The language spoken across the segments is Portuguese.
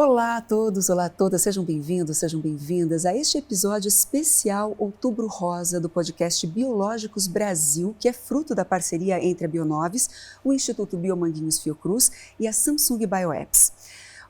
Olá a todos, olá a todas, sejam bem-vindos, sejam bem-vindas a este episódio especial Outubro Rosa do podcast Biológicos Brasil, que é fruto da parceria entre a Bionovis, o Instituto Biomanguinhos Fiocruz e a Samsung Bioapps.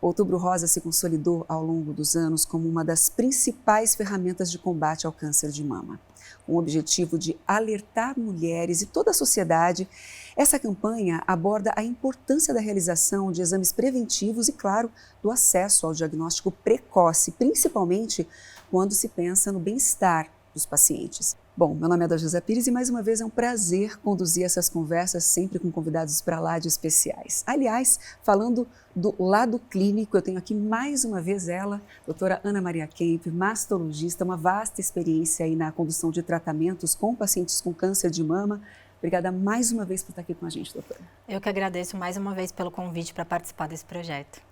Outubro Rosa se consolidou ao longo dos anos como uma das principais ferramentas de combate ao câncer de mama. Com o objetivo de alertar mulheres e toda a sociedade, essa campanha aborda a importância da realização de exames preventivos e, claro, do acesso ao diagnóstico precoce, principalmente quando se pensa no bem-estar dos pacientes. Bom, meu nome é Dalgisa Pires e mais uma vez é um prazer conduzir essas conversas sempre com convidados para lá de especiais. Aliás, falando do lado clínico, eu tenho aqui mais uma vez ela, doutora Ana Maria Kemp, mastologista, uma vasta experiência aí na condução de tratamentos com pacientes com câncer de mama. Obrigada mais uma vez por estar aqui com a gente, doutora. Eu que agradeço mais uma vez pelo convite para participar desse projeto.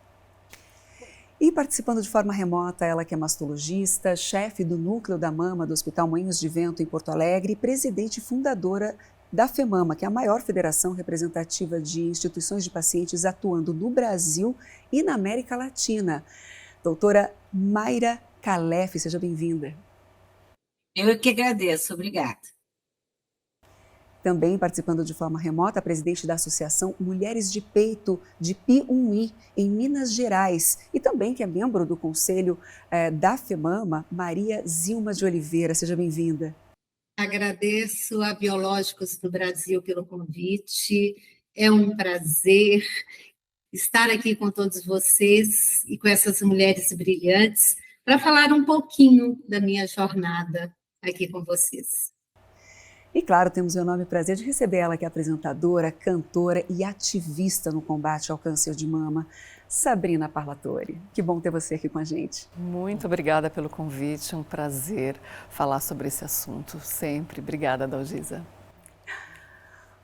E participando de forma remota, ela que é mastologista, chefe do Núcleo da Mama do Hospital Moinhos de Vento em Porto Alegre e presidente fundadora da FEMAMA, que é a maior federação representativa de instituições de pacientes atuando no Brasil e na América Latina. Doutora Mayra Calef, seja bem-vinda. Eu que agradeço, obrigada. Também participando de forma remota, a presidente da Associação Mulheres de Peito de Piumhi, em Minas Gerais, e também que é membro do conselho da FEMAMA, Maria Zilma de Oliveira. Seja bem-vinda. Agradeço a Biológicos do Brasil pelo convite. É um prazer estar aqui com todos vocês e com essas mulheres brilhantes para falar um pouquinho da minha jornada aqui com vocês. E claro, temos o enorme prazer de receber ela, que é apresentadora, cantora e ativista no combate ao câncer de mama, Sabrina Parlatore. Que bom ter você aqui com a gente. Muito obrigada pelo convite, é um prazer falar sobre esse assunto sempre. Obrigada, Dalgisa.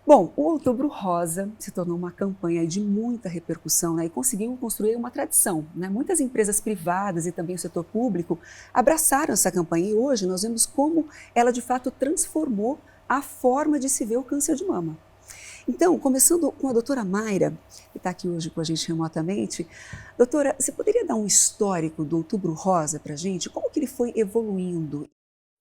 Bom, o Outubro Rosa se tornou uma campanha de muita repercussão, né, e conseguiu construir uma tradição, né? Muitas empresas privadas e também o setor público abraçaram essa campanha e hoje nós vemos como ela de fato transformou a forma de se ver o câncer de mama. Então, começando com a doutora Mayra, que está aqui hoje com a gente remotamente. Doutora, você poderia dar um histórico do Outubro Rosa para a gente? Como que ele foi evoluindo?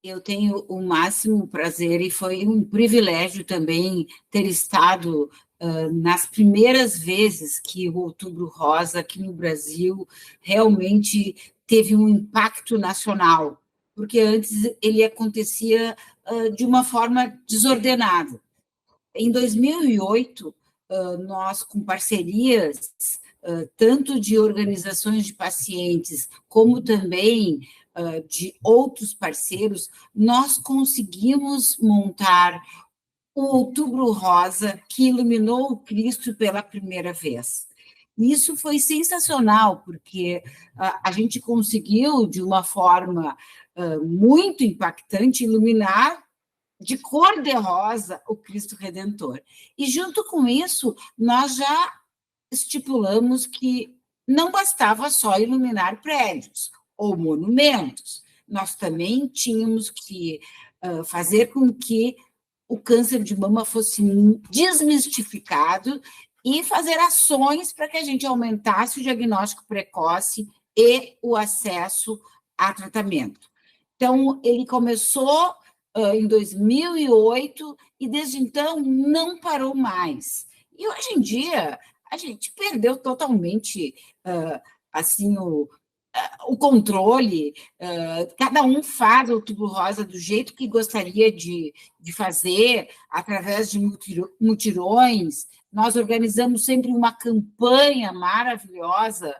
Eu tenho o máximo prazer e foi um privilégio também ter estado nas primeiras vezes que o Outubro Rosa aqui no Brasil realmente teve um impacto nacional, porque antes ele acontecia de uma forma desordenada. Em 2008, nós, com parcerias tanto de organizações de pacientes, como também de outros parceiros, nós conseguimos montar o Outubro Rosa, que iluminou o Cristo pela primeira vez. Isso foi sensacional, porque a gente conseguiu, de uma forma muito impactante, iluminar de cor de rosa o Cristo Redentor. E, junto com isso, nós já estipulamos que não bastava só iluminar prédios ou monumentos, nós também tínhamos que fazer com que o câncer de mama fosse desmistificado e fazer ações para que a gente aumentasse o diagnóstico precoce e o acesso a tratamento. Então, ele começou em 2008 e, desde então, não parou mais. E, hoje em dia, a gente perdeu totalmente assim, o controle, cada um faz o Outubro Rosa do jeito que gostaria de fazer, através de mutirões. Nós organizamos sempre uma campanha maravilhosa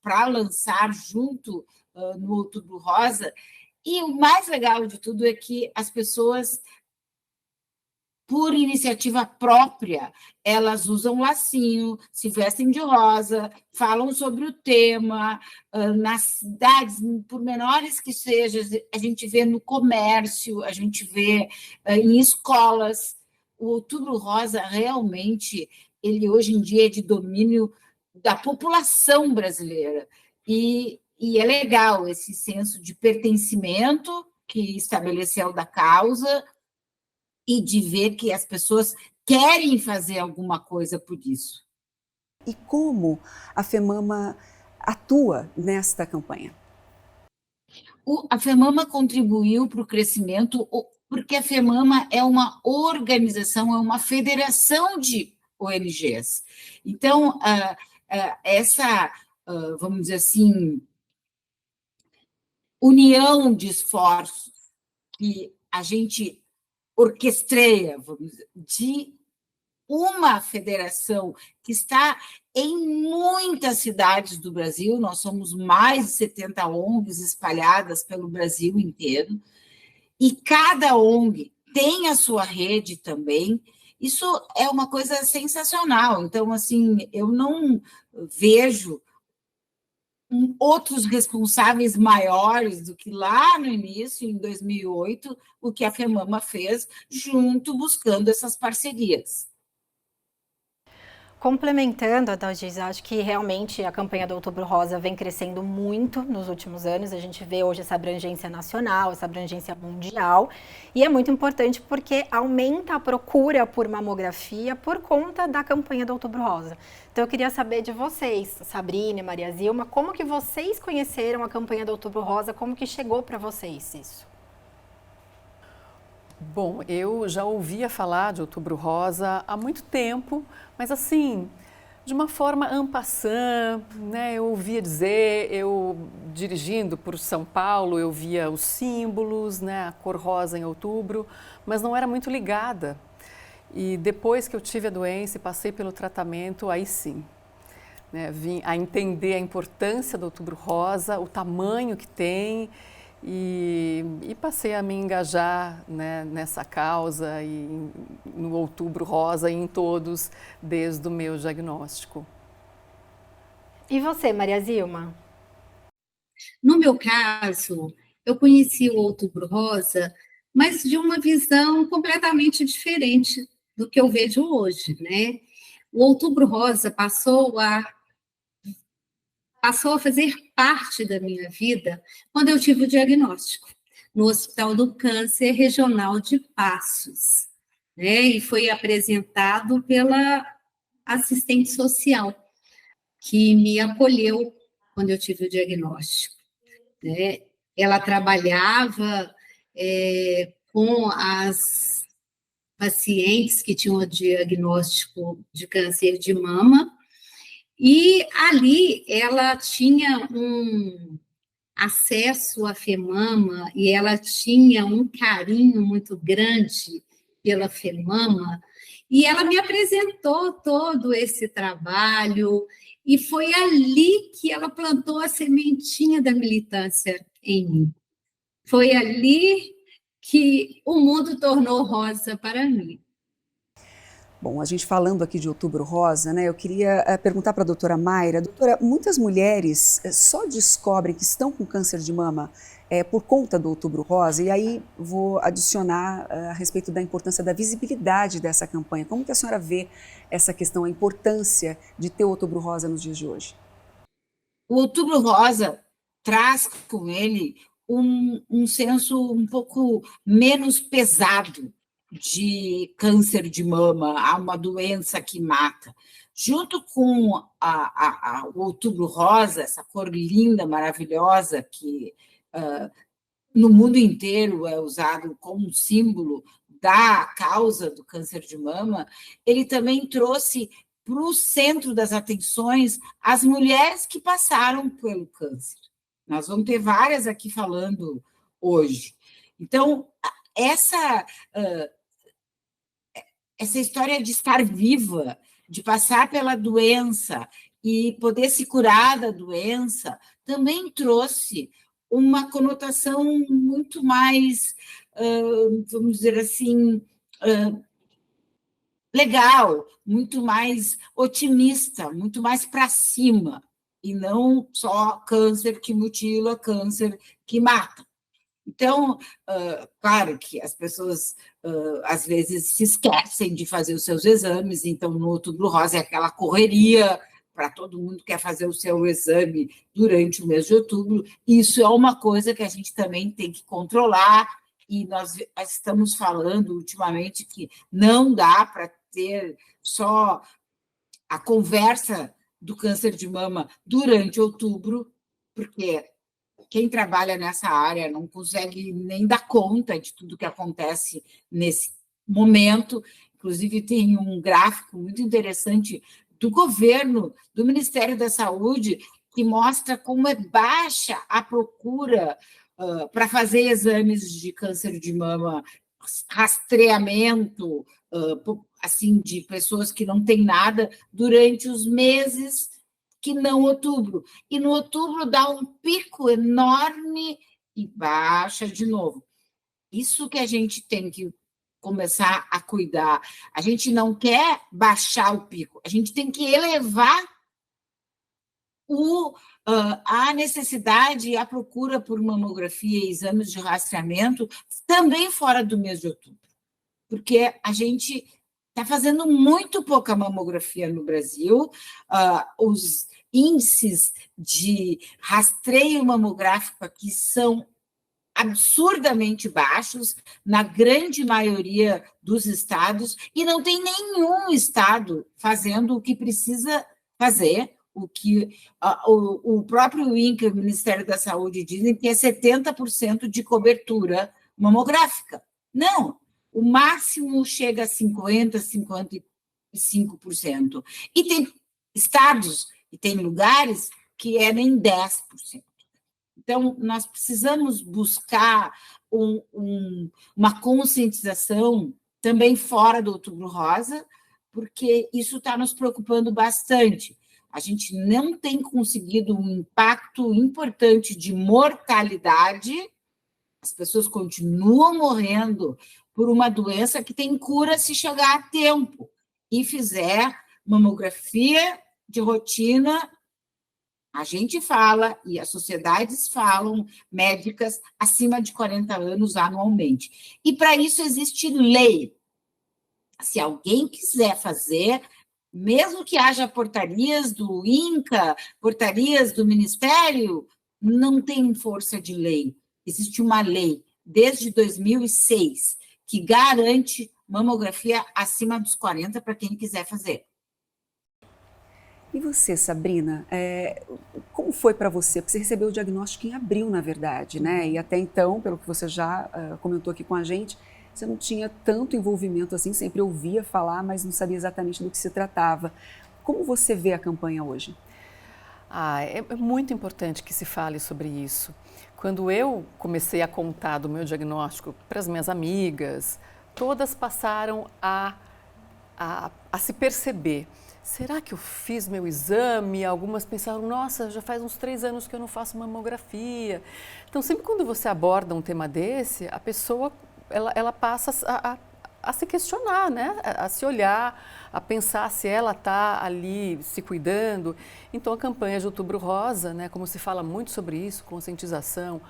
para lançar junto no Outubro Rosa, e o mais legal de tudo é que as pessoas, por iniciativa própria, elas usam lacinho, se vestem de rosa, falam sobre o tema, nas cidades, por menores que sejam, a gente vê no comércio, a gente vê em escolas. O Outubro Rosa, realmente, ele hoje em dia é de domínio da população brasileira. E é legal esse senso de pertencimento que estabeleceu da causa, e de ver que as pessoas querem fazer alguma coisa por isso. E como a FEMAMA atua nesta campanha? A FEMAMA contribuiu para o crescimento, porque a FEMAMA é uma organização, é uma federação de ONGs. Então, essa, vamos dizer assim, união de esforços que a gente orquestreia, vamos dizer, de uma federação que está em muitas cidades do Brasil, nós somos mais de 70 ONGs espalhadas pelo Brasil inteiro, e cada ONG tem a sua rede também. Isso é uma coisa sensacional. Então, assim, eu não vejo outros responsáveis maiores do que lá no início, em 2008, o que a FEMAMA fez, junto, buscando essas parcerias. Complementando, Adalgisa, acho que realmente a campanha do Outubro Rosa vem crescendo muito nos últimos anos. A gente vê hoje essa abrangência nacional, essa abrangência mundial. E é muito importante porque aumenta a procura por mamografia por conta da campanha do Outubro Rosa. Então eu queria saber de vocês, Sabrina e Maria Zilma, como que vocês conheceram a campanha do Outubro Rosa, como que chegou para vocês isso? Bom, eu já ouvia falar de Outubro Rosa há muito tempo, mas assim, de uma forma en passant, né? Eu ouvia dizer, eu dirigindo por São Paulo, eu via os símbolos, né? A cor rosa em outubro, mas não era muito ligada. E depois que eu tive a doença e passei pelo tratamento, aí sim, né? Vim a entender a importância do Outubro Rosa, o tamanho que tem. E passei a me engajar, né, nessa causa e no Outubro Rosa e em todos desde o meu diagnóstico. E você, Maria Zilma? No meu caso, eu conheci o Outubro Rosa, mas de uma visão completamente diferente do que eu vejo hoje, né? O Outubro Rosa passou a fazer parte da minha vida quando eu tive o diagnóstico no Hospital do Câncer Regional de Passos, né? E foi apresentado pela assistente social que me acolheu quando eu tive o diagnóstico, né? Ela trabalhava com as pacientes que tinham o diagnóstico de câncer de mama. E ali ela tinha um acesso à FEMAMA e ela tinha um carinho muito grande pela FEMAMA, e ela me apresentou todo esse trabalho, e foi ali que ela plantou a sementinha da militância em mim. Foi ali que o mundo tornou rosa para mim. Bom, a gente falando aqui de Outubro Rosa, né, eu queria perguntar para a doutora Mayra. Doutora, muitas mulheres só descobrem que estão com câncer de mama por conta do Outubro Rosa, e aí vou adicionar a respeito da importância da visibilidade dessa campanha. Como que a senhora vê essa questão, a importância de ter o Outubro Rosa nos dias de hoje? O Outubro Rosa traz com ele um senso um pouco menos pesado de câncer de mama, há uma doença que mata. Junto com o Outubro Rosa, essa cor linda, maravilhosa, que no mundo inteiro é usado como um símbolo da causa do câncer de mama, ele também trouxe para o centro das atenções as mulheres que passaram pelo câncer. Nós vamos ter várias aqui falando hoje. Então, essa história de estar viva, de passar pela doença e poder se curar da doença, também trouxe uma conotação muito mais, vamos dizer assim, legal, muito mais otimista, muito mais para cima, e não só câncer que mutila, câncer que mata. Então, claro que as pessoas, às vezes, se esquecem de fazer os seus exames, então, no Outubro Rosa é aquela correria para todo mundo que quer fazer o seu exame durante o mês de outubro. Isso é uma coisa que a gente também tem que controlar, e nós estamos falando ultimamente que não dá para ter só a conversa do câncer de mama durante outubro, porque quem trabalha nessa área não consegue nem dar conta de tudo que acontece nesse momento. Inclusive, tem um gráfico muito interessante do governo, do Ministério da Saúde, que mostra como é baixa a procura para fazer exames de câncer de mama, rastreamento, assim, de pessoas que não têm nada durante os meses que não outubro. E no outubro dá um pico enorme e baixa de novo. Isso que a gente tem que começar a cuidar. A gente não quer baixar o pico, a gente tem que elevar a necessidade e a procura por mamografia e exames de rastreamento também fora do mês de outubro, porque a gente está fazendo muito pouca mamografia no Brasil, os índices de rastreio mamográfico aqui são absurdamente baixos na grande maioria dos estados, e não tem nenhum estado fazendo o que precisa fazer, o que o próprio INCA, o Ministério da Saúde, dizem que é 70% de cobertura mamográfica. Não, o máximo chega a 50%, 55%. E tem estados e tem lugares que é nem 10%. Então, nós precisamos buscar uma conscientização também fora do Outubro Rosa, porque isso está nos preocupando bastante. A gente não tem conseguido um impacto importante de mortalidade, as pessoas continuam morrendo por uma doença que tem cura se chegar a tempo e fizer mamografia de rotina. A gente fala, e as sociedades falam, médicas acima de 40 anos anualmente. E para isso existe lei. Se alguém quiser fazer, mesmo que haja portarias do INCA, portarias do Ministério, não tem força de lei. Existe uma lei, desde 2006, que garante mamografia acima dos 40 para quem quiser fazer. E você, Sabrina, como foi para você? Porque você recebeu o diagnóstico em abril, na verdade, né? E até então, pelo que você já comentou aqui com a gente, você não tinha tanto envolvimento assim, sempre ouvia falar, mas não sabia exatamente do que se tratava. Como você vê a campanha hoje? É muito importante que se fale sobre isso. Quando eu comecei a contar do meu diagnóstico para as minhas amigas, todas passaram a se perceber. Será que eu fiz meu exame? Algumas pensaram, nossa, já faz uns 3 anos que eu não faço mamografia. Então, sempre quando você aborda um tema desse, a pessoa ela passa a se questionar, né? A se olhar, a pensar se ela está ali se cuidando. Então, a campanha de Outubro Rosa, né, como se fala muito sobre isso, conscientização,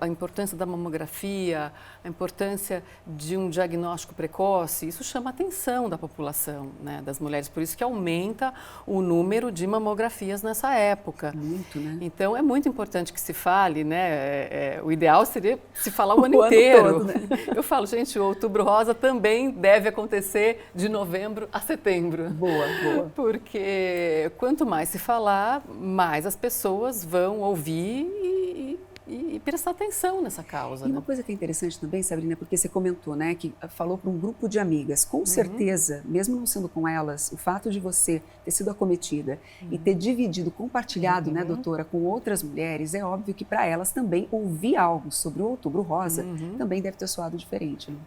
a importância da mamografia, a importância de um diagnóstico precoce, isso chama a atenção da população, né, das mulheres. Por isso que aumenta o número de mamografias nessa época. Muito, né? Então, é muito importante que se fale, né? O ideal seria se falar o ano inteiro. Todo, né? Eu falo, gente, o Outubro Rosa também deve acontecer de novembro a setembro. Boa, boa. Porque quanto mais se falar, mais as pessoas vão ouvir e prestar atenção nessa causa. E uma coisa que é interessante também, Sabrina, porque você comentou, né, que falou para um grupo de amigas. Com certeza, mesmo não sendo com elas, o fato de você ter sido acometida e ter dividido, compartilhado, né, doutora, com outras mulheres, é óbvio que para elas também ouvir algo sobre o Outubro Rosa também deve ter soado diferente, né?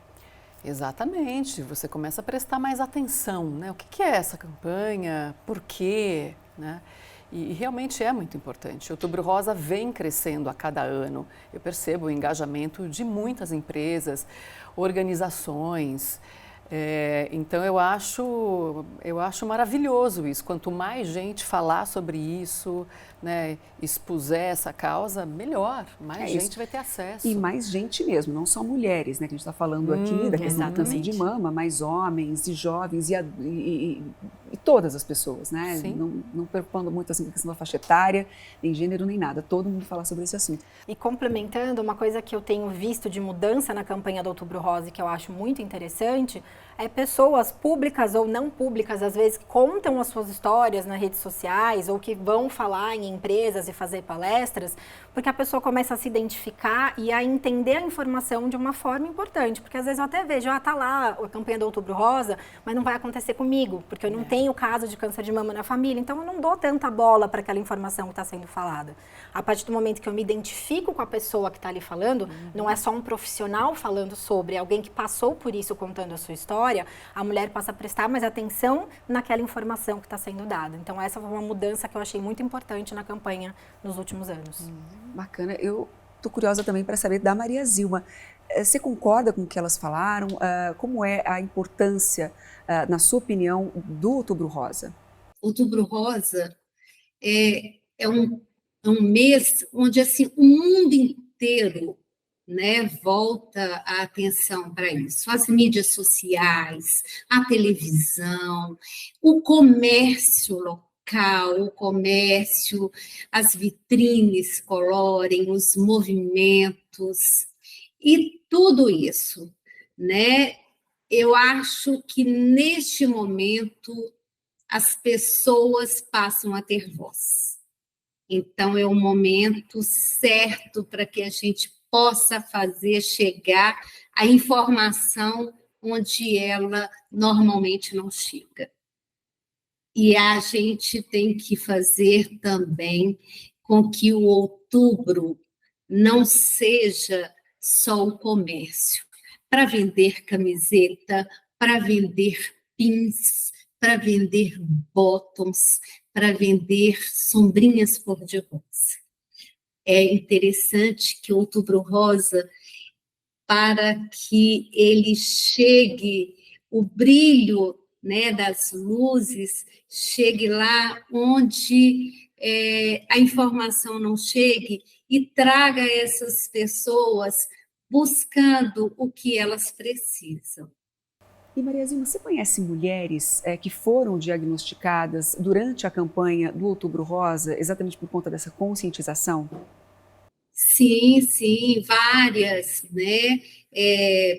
Exatamente, você começa a prestar mais atenção, né? O que é essa campanha? Por quê? Né? E realmente é muito importante. O Outubro Rosa vem crescendo a cada ano. Eu percebo o engajamento de muitas empresas, organizações. Então, eu acho maravilhoso isso. Quanto mais gente falar sobre isso, né, expuser essa causa, melhor. Mais gente vai ter acesso. E mais gente mesmo, não só mulheres, né? Que a gente está falando aqui da questão do câncer de mama, mas homens e jovens e todas as pessoas, né? Não preocupando muito assim com a questão da faixa etária, nem gênero, nem nada. Todo mundo falar sobre esse assunto. E complementando, uma coisa que eu tenho visto de mudança na campanha do Outubro Rosa, que eu acho muito interessante, pessoas públicas ou não públicas, às vezes, contam as suas histórias nas redes sociais ou que vão falar em empresas e fazer palestras, porque a pessoa começa a se identificar e a entender a informação de uma forma importante. Porque às vezes eu até vejo, tá lá a campanha do Outubro Rosa, mas não vai acontecer comigo, porque eu não tenho caso de câncer de mama na família, então eu não dou tanta bola para aquela informação que está sendo falada. A partir do momento que eu me identifico com a pessoa que está ali falando, não é só um profissional falando sobre, alguém que passou por isso contando a sua história, a mulher passa a prestar mais atenção naquela informação que está sendo dada. Então essa foi uma mudança que eu achei muito importante na campanha nos últimos anos. Bacana. Eu estou curiosa também para saber da Maria Zilma. Você concorda com o que elas falaram? Como é a importância, na sua opinião, do Outubro Rosa? Outubro Rosa é um mês onde assim, o mundo inteiro, né, volta a atenção para isso. As mídias sociais, a televisão, o comércio local, o comércio, as vitrines colorem, os movimentos e tudo isso, né? Eu acho que neste momento as pessoas passam a ter voz. Então, é o momento certo para que a gente possa fazer chegar a informação onde ela normalmente não chega. E a gente tem que fazer também com que o outubro não seja só o comércio, para vender camiseta, para vender pins, para vender bottoms, para vender sombrinhas cor-de-rosa. É interessante que o Outubro Rosa, para que ele chegue, o brilho, né, das luzes, chegue lá onde a informação não chegue e traga essas pessoas buscando o que elas precisam. E Maria Zilma, você conhece mulheres que foram diagnosticadas durante a campanha do Outubro Rosa, exatamente por conta dessa conscientização? Sim, várias, né?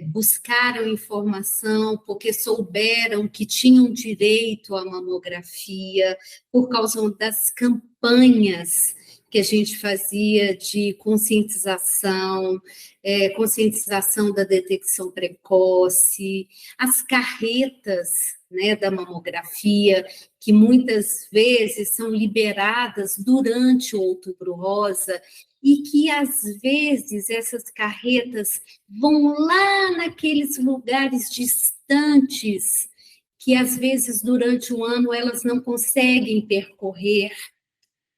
Buscaram informação porque souberam que tinham direito à mamografia por causa das campanhas que a gente fazia de conscientização, conscientização da detecção precoce, as carretas, né, da mamografia, que muitas vezes são liberadas durante o Outubro Rosa, e que, às vezes, essas carretas vão lá naqueles lugares distantes, que, às vezes, durante o ano, elas não conseguem percorrer.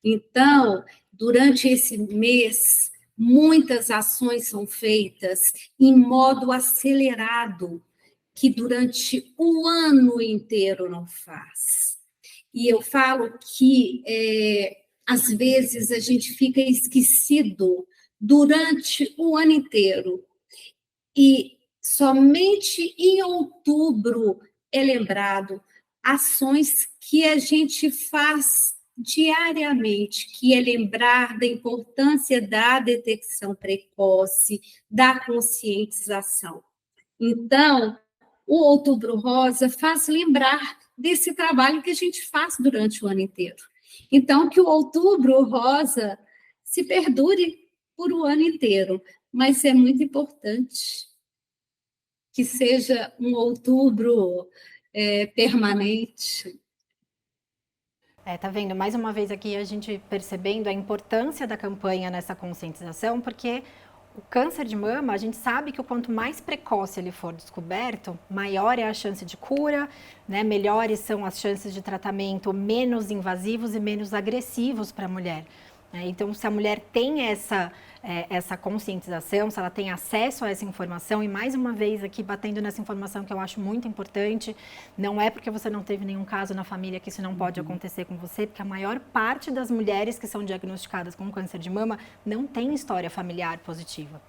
Então, durante esse mês, muitas ações são feitas em modo acelerado, que durante o ano inteiro não faz. E eu falo que, às vezes, a gente fica esquecido durante o ano inteiro. E somente em outubro é lembrado ações que a gente faz diariamente, que é lembrar da importância da detecção precoce, da conscientização. Então, o Outubro Rosa faz lembrar desse trabalho que a gente faz durante o ano inteiro. Então, que o Outubro Rosa se perdure por o ano inteiro, mas é muito importante que seja um outubro permanente. Tá vendo? Mais uma vez aqui a gente percebendo a importância da campanha nessa conscientização, porque o câncer de mama, a gente sabe que o quanto mais precoce ele for descoberto, maior é a chance de cura, né? Melhores são as chances de tratamento menos invasivos e menos agressivos para a mulher. Então, se a mulher tem essa conscientização, se ela tem acesso a essa informação, e mais uma vez aqui batendo nessa informação que eu acho muito importante, não é porque você não teve nenhum caso na família que isso não pode acontecer com você, porque a maior parte das mulheres que são diagnosticadas com câncer de mama não tem história familiar positiva.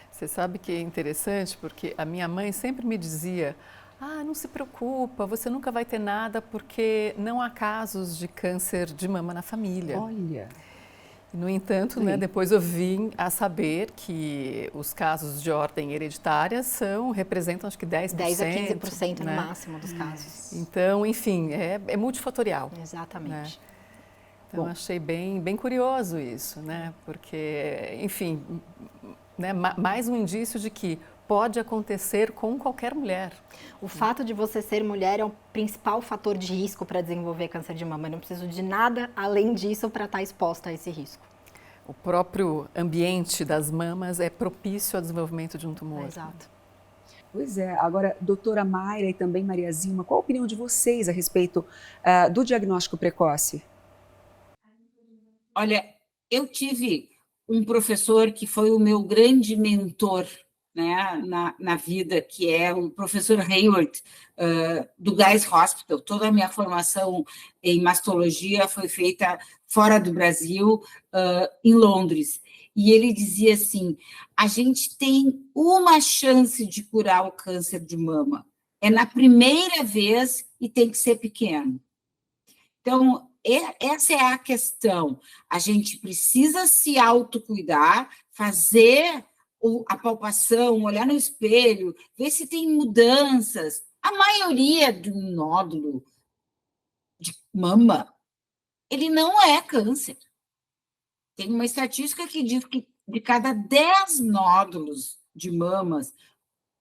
Você sabe que é interessante, porque a minha mãe sempre me dizia: não se preocupa, você nunca vai ter nada porque não há casos de câncer de mama na família. Olha! No entanto, né, depois eu vim a saber que os casos de ordem hereditária representam acho que 10%. 10 a 15%, né? no máximo dos casos. Então, enfim, é multifatorial. Exatamente. Né? Então, achei bem curioso isso, né? Porque, enfim, né, mais um indício de que pode acontecer com qualquer mulher. O fato de você ser mulher é o principal fator de risco para desenvolver câncer de mama. Eu não preciso de nada além disso para estar exposta a esse risco. O próprio ambiente das mamas é propício ao desenvolvimento de um tumor. Exato. Pois é. Agora, doutora Mayra e também Maria Zilma, qual a opinião de vocês a respeito do diagnóstico precoce? Olha, eu tive um professor que foi o meu grande mentor, né, na vida, que é o professor Hayward, do Guy's Hospital. Toda a minha formação em mastologia foi feita fora do Brasil, em Londres. E ele dizia assim, a gente tem uma chance de curar o câncer de mama. É na primeira vez e tem que ser pequeno. Então, essa é a questão. A gente precisa se autocuidar, fazer a palpação, olhar no espelho, ver se tem mudanças. A maioria do nódulo de mama, ele não é câncer. Tem uma estatística que diz que de cada 10 nódulos de mamas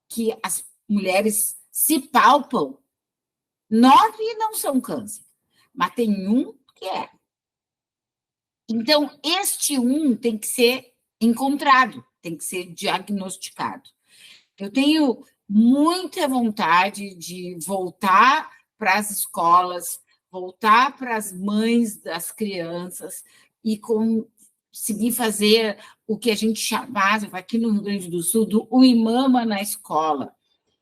que as mulheres se palpam, 9 não são câncer, mas tem um que é. Então, este tem que ser encontrado, tem que ser diagnosticado. Eu tenho muita vontade de voltar para as escolas, voltar para as mães das crianças e conseguir fazer o que a gente chamava aqui no Rio Grande do Sul do IMAMA na escola.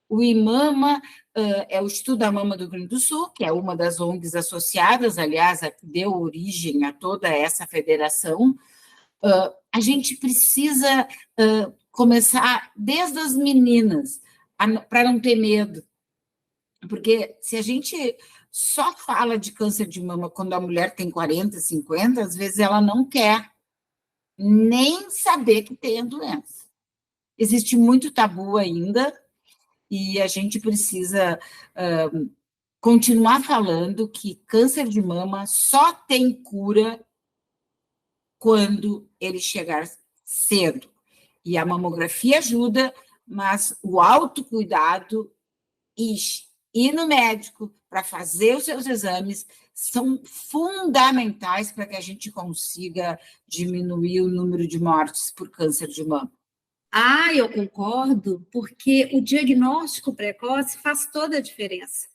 O IMAMA é o Estudo da Mama do Rio Grande do Sul, que é uma das ONGs associadas, aliás, a que deu origem a toda essa federação. A gente precisa começar desde as meninas, para não ter medo. Porque se a gente só fala de câncer de mama quando a mulher tem 40, 50, às vezes ela não quer nem saber que tem a doença. Existe muito tabu ainda, e a gente precisa continuar falando que câncer de mama só tem cura quando ele chegar cedo. E a mamografia ajuda, mas o autocuidado e ir no médico para fazer os seus exames são fundamentais para que a gente consiga diminuir o número de mortes por câncer de mama. Eu concordo, porque o diagnóstico precoce faz toda a diferença.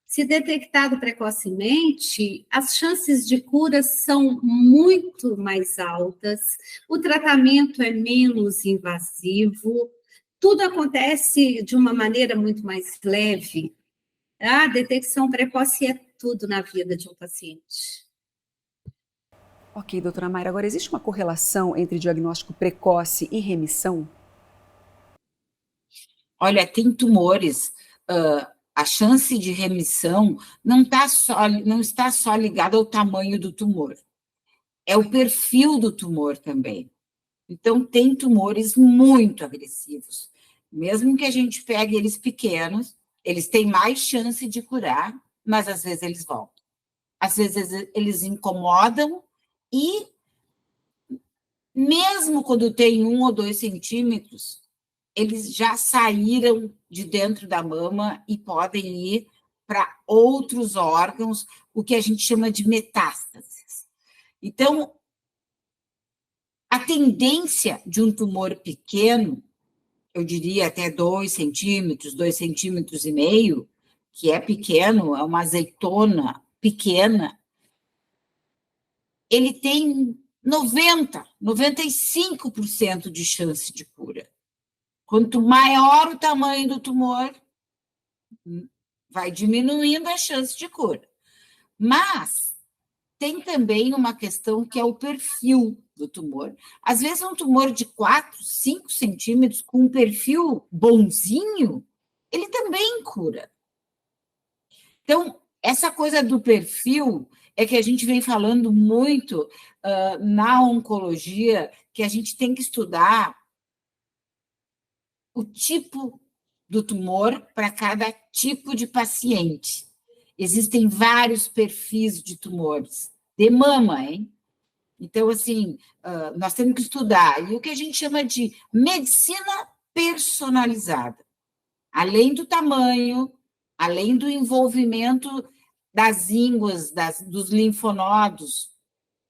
Se detectado precocemente, as chances de cura são muito mais altas, o tratamento é menos invasivo, tudo acontece de uma maneira muito mais leve. A detecção precoce é tudo na vida de um paciente. Ok, doutora Mayra, agora existe uma correlação entre diagnóstico precoce e remissão? Olha, tem tumores, a chance de remissão não está só ligada ao tamanho do tumor, é o perfil do tumor também. Então, tem tumores muito agressivos. Mesmo que a gente pegue eles pequenos, eles têm mais chance de curar, mas às vezes eles voltam. Às vezes eles incomodam e, mesmo quando tem 1 ou 2 centímetros, eles já saíram de dentro da mama e podem ir para outros órgãos, o que a gente chama de metástases. Então, a tendência de um tumor pequeno, eu diria até 2 centímetros, 2,5 centímetros, que é pequeno, é uma azeitona pequena, ele tem 95% de chance de cura. Quanto maior o tamanho do tumor, vai diminuindo a chance de cura. Mas tem também uma questão que é o perfil do tumor. Às vezes, um tumor de 4, 5 centímetros, com um perfil bonzinho, ele também cura. Então, essa coisa do perfil é que a gente vem falando muito na oncologia, que a gente tem que estudar o tipo do tumor para cada tipo de paciente. Existem vários perfis de tumores, de mama, hein? Então, assim, nós temos que estudar. E o que a gente chama de medicina personalizada. Além do tamanho, além do envolvimento das ínguas, dos linfonodos,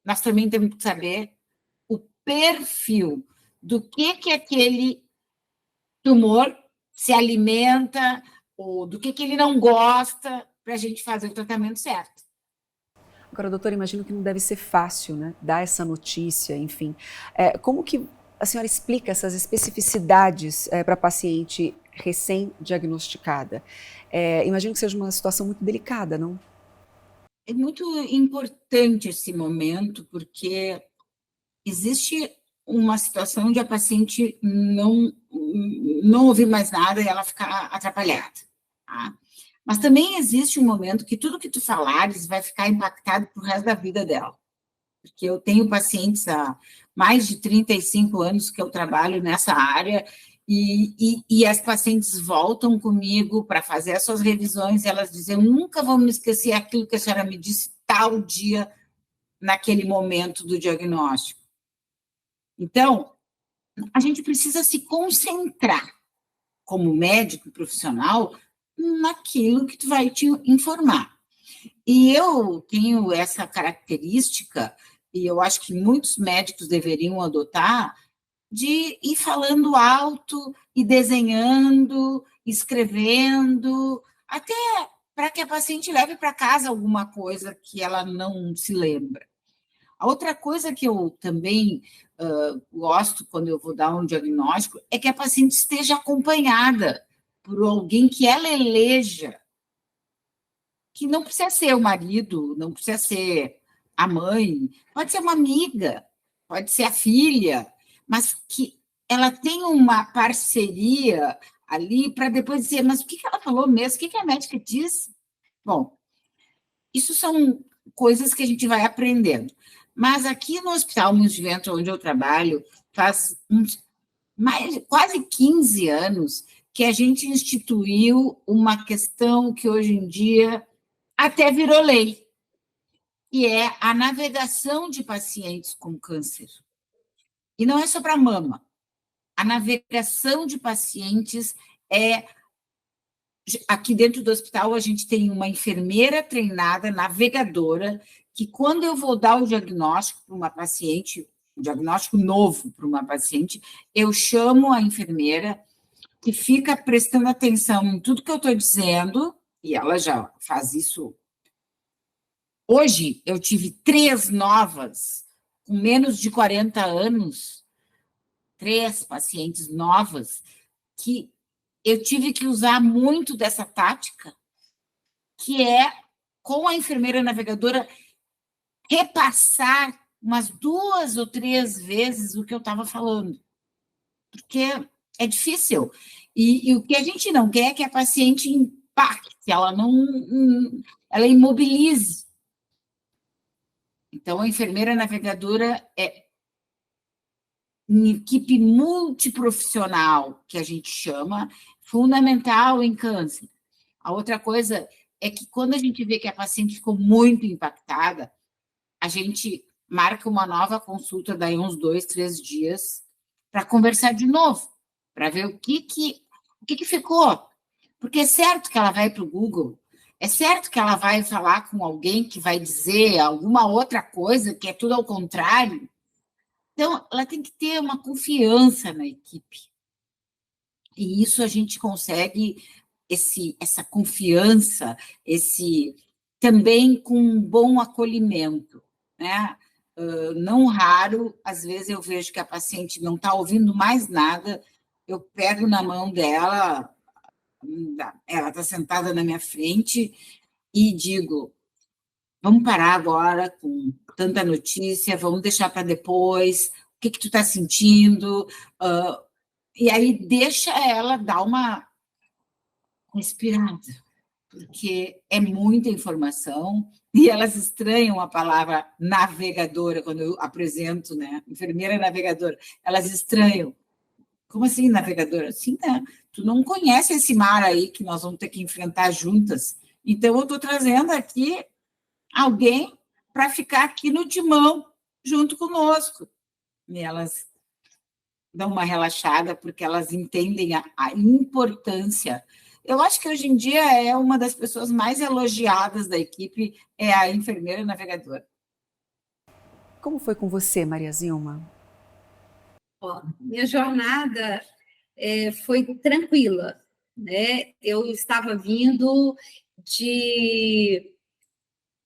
nós também temos que saber o perfil do que aquele tumor se alimenta, ou do que ele não gosta, para a gente fazer o tratamento certo. Agora, doutora, imagino que não deve ser fácil, né, dar essa notícia, enfim. Como que a senhora explica essas especificidades para a paciente recém-diagnosticada? Imagino que seja uma situação muito delicada, não? É muito importante esse momento, porque existe uma situação onde a paciente não ouve mais nada e ela fica atrapalhada. Tá? Mas também existe um momento que tudo que tu falares vai ficar impactado pro resto da vida dela. Porque eu tenho pacientes há mais de 35 anos que eu trabalho nessa área e as pacientes voltam comigo para fazer as suas revisões e elas dizem, eu nunca vou me esquecer aquilo que a senhora me disse tal dia, naquele momento do diagnóstico. Então, a gente precisa se concentrar como médico profissional naquilo que tu vai te informar. E eu tenho essa característica, e eu acho que muitos médicos deveriam adotar, de ir falando alto e desenhando, escrevendo, até para que a paciente leve para casa alguma coisa que ela não se lembra. A outra coisa que eu também gosto quando eu vou dar um diagnóstico é que a paciente esteja acompanhada por alguém que ela eleja, que não precisa ser o marido, não precisa ser a mãe, pode ser uma amiga, pode ser a filha, mas que ela tem uma parceria ali para depois dizer, mas o que ela falou mesmo? O que a médica disse? Bom, isso são coisas que a gente vai aprendendo. Mas aqui no Hospital Moinhos de Vento, onde eu trabalho, faz quase 15 anos que a gente instituiu uma questão que hoje em dia até virou lei, que é a navegação de pacientes com câncer. E não é só para mama. A navegação de pacientes aqui dentro do hospital, a gente tem uma enfermeira treinada, navegadora, que quando eu vou dar o diagnóstico para uma paciente, um diagnóstico novo para uma paciente, eu chamo a enfermeira, que fica prestando atenção em tudo que eu estou dizendo, e ela já faz isso. Hoje, eu tive 3 novas, com menos de 40 anos, 3 pacientes novas, que eu tive que usar muito dessa tática, que é, com a enfermeira navegadora, repassar umas 2 ou 3 vezes o que eu estava falando. Porque é difícil. E o que a gente não quer é que a paciente impacte, ela imobilize. Então, a enfermeira navegadora é uma equipe multiprofissional, que a gente chama, fundamental em câncer. A outra coisa é que quando a gente vê que a paciente ficou muito impactada, a gente marca uma nova consulta daí uns 2, 3 dias para conversar de novo, para ver o que ficou. Porque é certo que ela vai para o Google, é certo que ela vai falar com alguém que vai dizer alguma outra coisa, que é tudo ao contrário. Então, ela tem que ter uma confiança na equipe. E isso a gente consegue, essa confiança, também com um bom acolhimento, né? Não raro, às vezes eu vejo que a paciente não está ouvindo mais nada, eu pego na mão dela, ela está sentada na minha frente e digo, vamos parar agora com tanta notícia, vamos deixar para depois, o que tu está sentindo? E aí deixa ela dar uma respirada. porque é muita informação e elas estranham a palavra navegadora quando eu apresento, né? Enfermeira navegadora. Elas estranham. Como assim, navegadora? Sim, né? Tu não conhece esse mar aí que nós vamos ter que enfrentar juntas. Então, eu estou trazendo aqui alguém para ficar aqui no timão junto conosco. E elas dão uma relaxada porque elas entendem a importância. Eu acho que hoje em dia é uma das pessoas mais elogiadas da equipe, é a enfermeira navegadora. Como foi com você, Maria Zilma? Minha jornada foi tranquila, né? Eu estava vindo de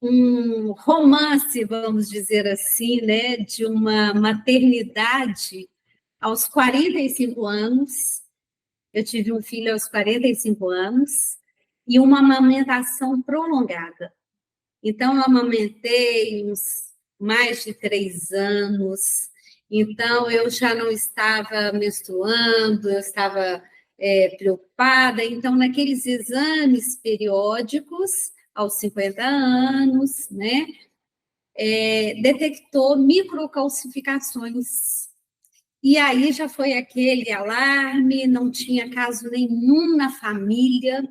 um romance, vamos dizer assim, né? De uma maternidade aos 45 anos. Eu tive um filho aos 45 anos e uma amamentação prolongada. Então, eu amamentei uns mais de 3 anos. Então, eu já não estava menstruando, eu estava preocupada. Então, naqueles exames periódicos, aos 50 anos, né, detectou microcalcificações. E aí já foi aquele alarme, não tinha caso nenhum na família,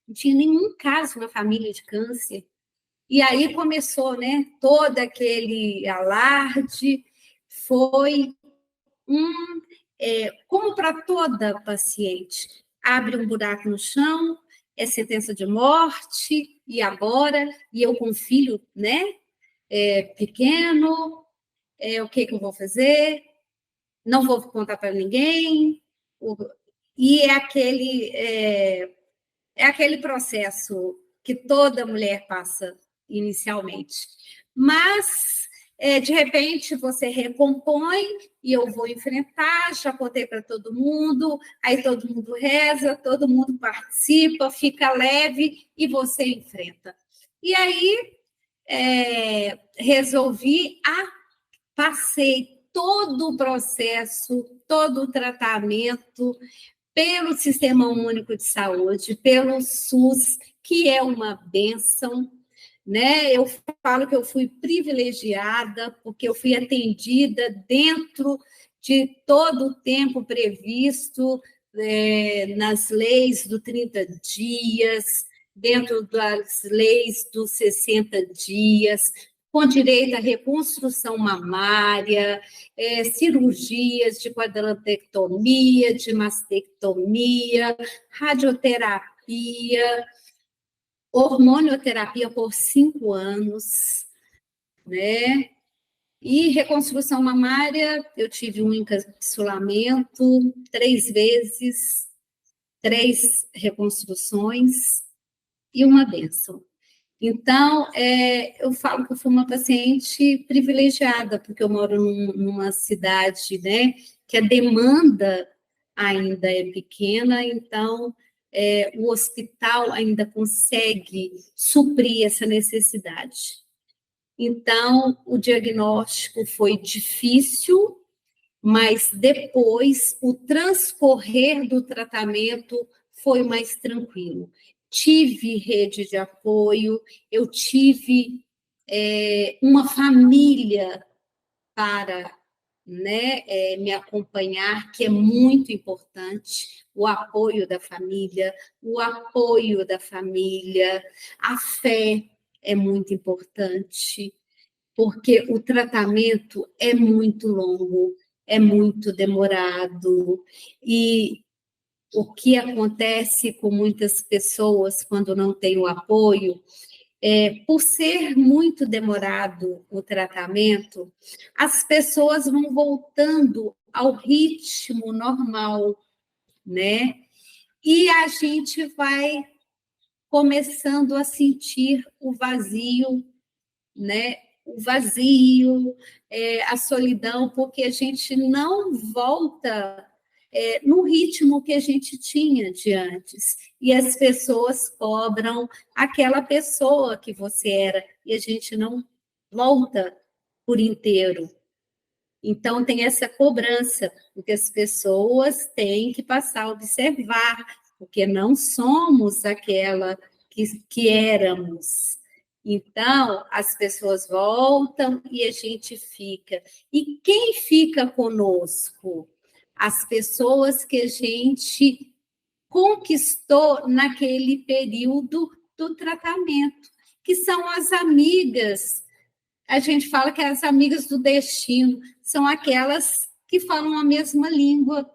não tinha nenhum caso na família de câncer. E aí começou, né, todo aquele alarde, foi como para toda paciente, abre um buraco no chão, é sentença de morte, e agora? E eu com um filho, né, pequeno, o que eu vou fazer? Não vou contar para ninguém, e é aquele processo que toda mulher passa inicialmente. Mas, de repente, você recompõe e eu vou enfrentar, já contei para todo mundo, aí todo mundo reza, todo mundo participa, fica leve e você enfrenta. E aí, passei todo o processo, todo o tratamento pelo Sistema Único de Saúde, pelo SUS, que é uma bênção, né? Eu falo que eu fui privilegiada, porque eu fui atendida dentro de todo o tempo previsto nas leis do 30 dias, dentro das leis dos 60 dias, com direito à reconstrução mamária, cirurgias de quadranteectomia, de mastectomia, radioterapia, hormonioterapia por 5 anos, né? E reconstrução mamária, eu tive um encapsulamento 3 vezes, 3 reconstruções e uma bênção. Então, eu falo que eu fui uma paciente privilegiada, porque eu moro numa cidade, né, que a demanda ainda é pequena, então o hospital ainda consegue suprir essa necessidade. Então, o diagnóstico foi difícil, mas depois o transcorrer do tratamento foi mais tranquilo. Tive rede de apoio, eu tive uma família para, né, me acompanhar, que é muito importante, o apoio da família, a fé é muito importante, porque o tratamento é muito longo, é muito demorado, e o que acontece com muitas pessoas quando não tem o apoio, por ser muito demorado o tratamento, as pessoas vão voltando ao ritmo normal, né? E a gente vai começando a sentir o vazio, né? O vazio, a solidão, porque a gente não volta no ritmo que a gente tinha de antes. E as pessoas cobram aquela pessoa que você era, e a gente não volta por inteiro. Então, tem essa cobrança, porque as pessoas têm que passar a observar, porque não somos aquela que éramos. Então, as pessoas voltam e a gente fica. E quem fica conosco? As pessoas que a gente conquistou naquele período do tratamento, que são as amigas. A gente fala que as amigas do destino são aquelas que falam a mesma língua,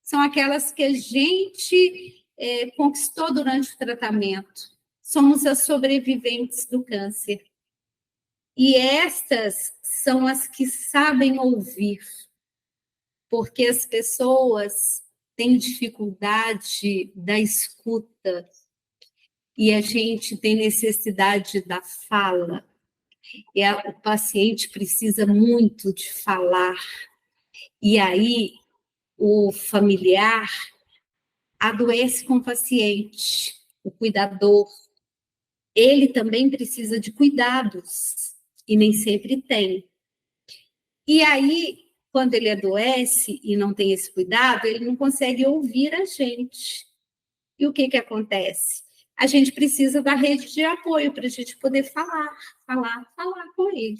são aquelas que a gente conquistou durante o tratamento. Somos as sobreviventes do câncer. E estas são as que sabem ouvir, porque as pessoas têm dificuldade da escuta e a gente tem necessidade da fala. E o paciente precisa muito de falar. E aí o familiar adoece com o paciente, o cuidador. Ele também precisa de cuidados, e nem sempre tem. E aí, quando ele adoece e não tem esse cuidado, ele não consegue ouvir a gente. E o que acontece? A gente precisa da rede de apoio para a gente poder falar com ele.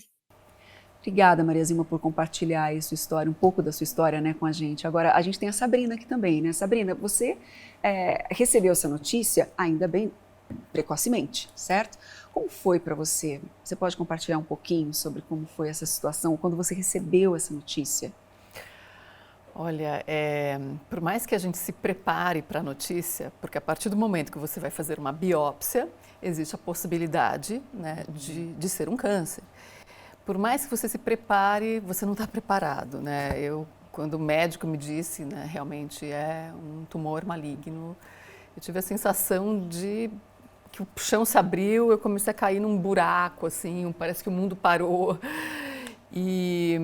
Obrigada, Maria Zilma, por compartilhar aí sua história, um pouco da sua história, né, com a gente. Agora, a gente tem a Sabrina aqui também, né? Sabrina, você recebeu essa notícia, ainda bem, precocemente, certo? Como foi para você? Você pode compartilhar um pouquinho sobre como foi essa situação, quando você recebeu essa notícia? Olha, por mais que a gente se prepare para a notícia, porque a partir do momento que você vai fazer uma biópsia, existe a possibilidade, né, de ser um câncer. Por mais que você se prepare, você não está preparado, né? Quando o médico me disse, né, realmente é um tumor maligno, eu tive a sensação de que o chão se abriu, eu comecei a cair num buraco, assim, parece que o mundo parou. E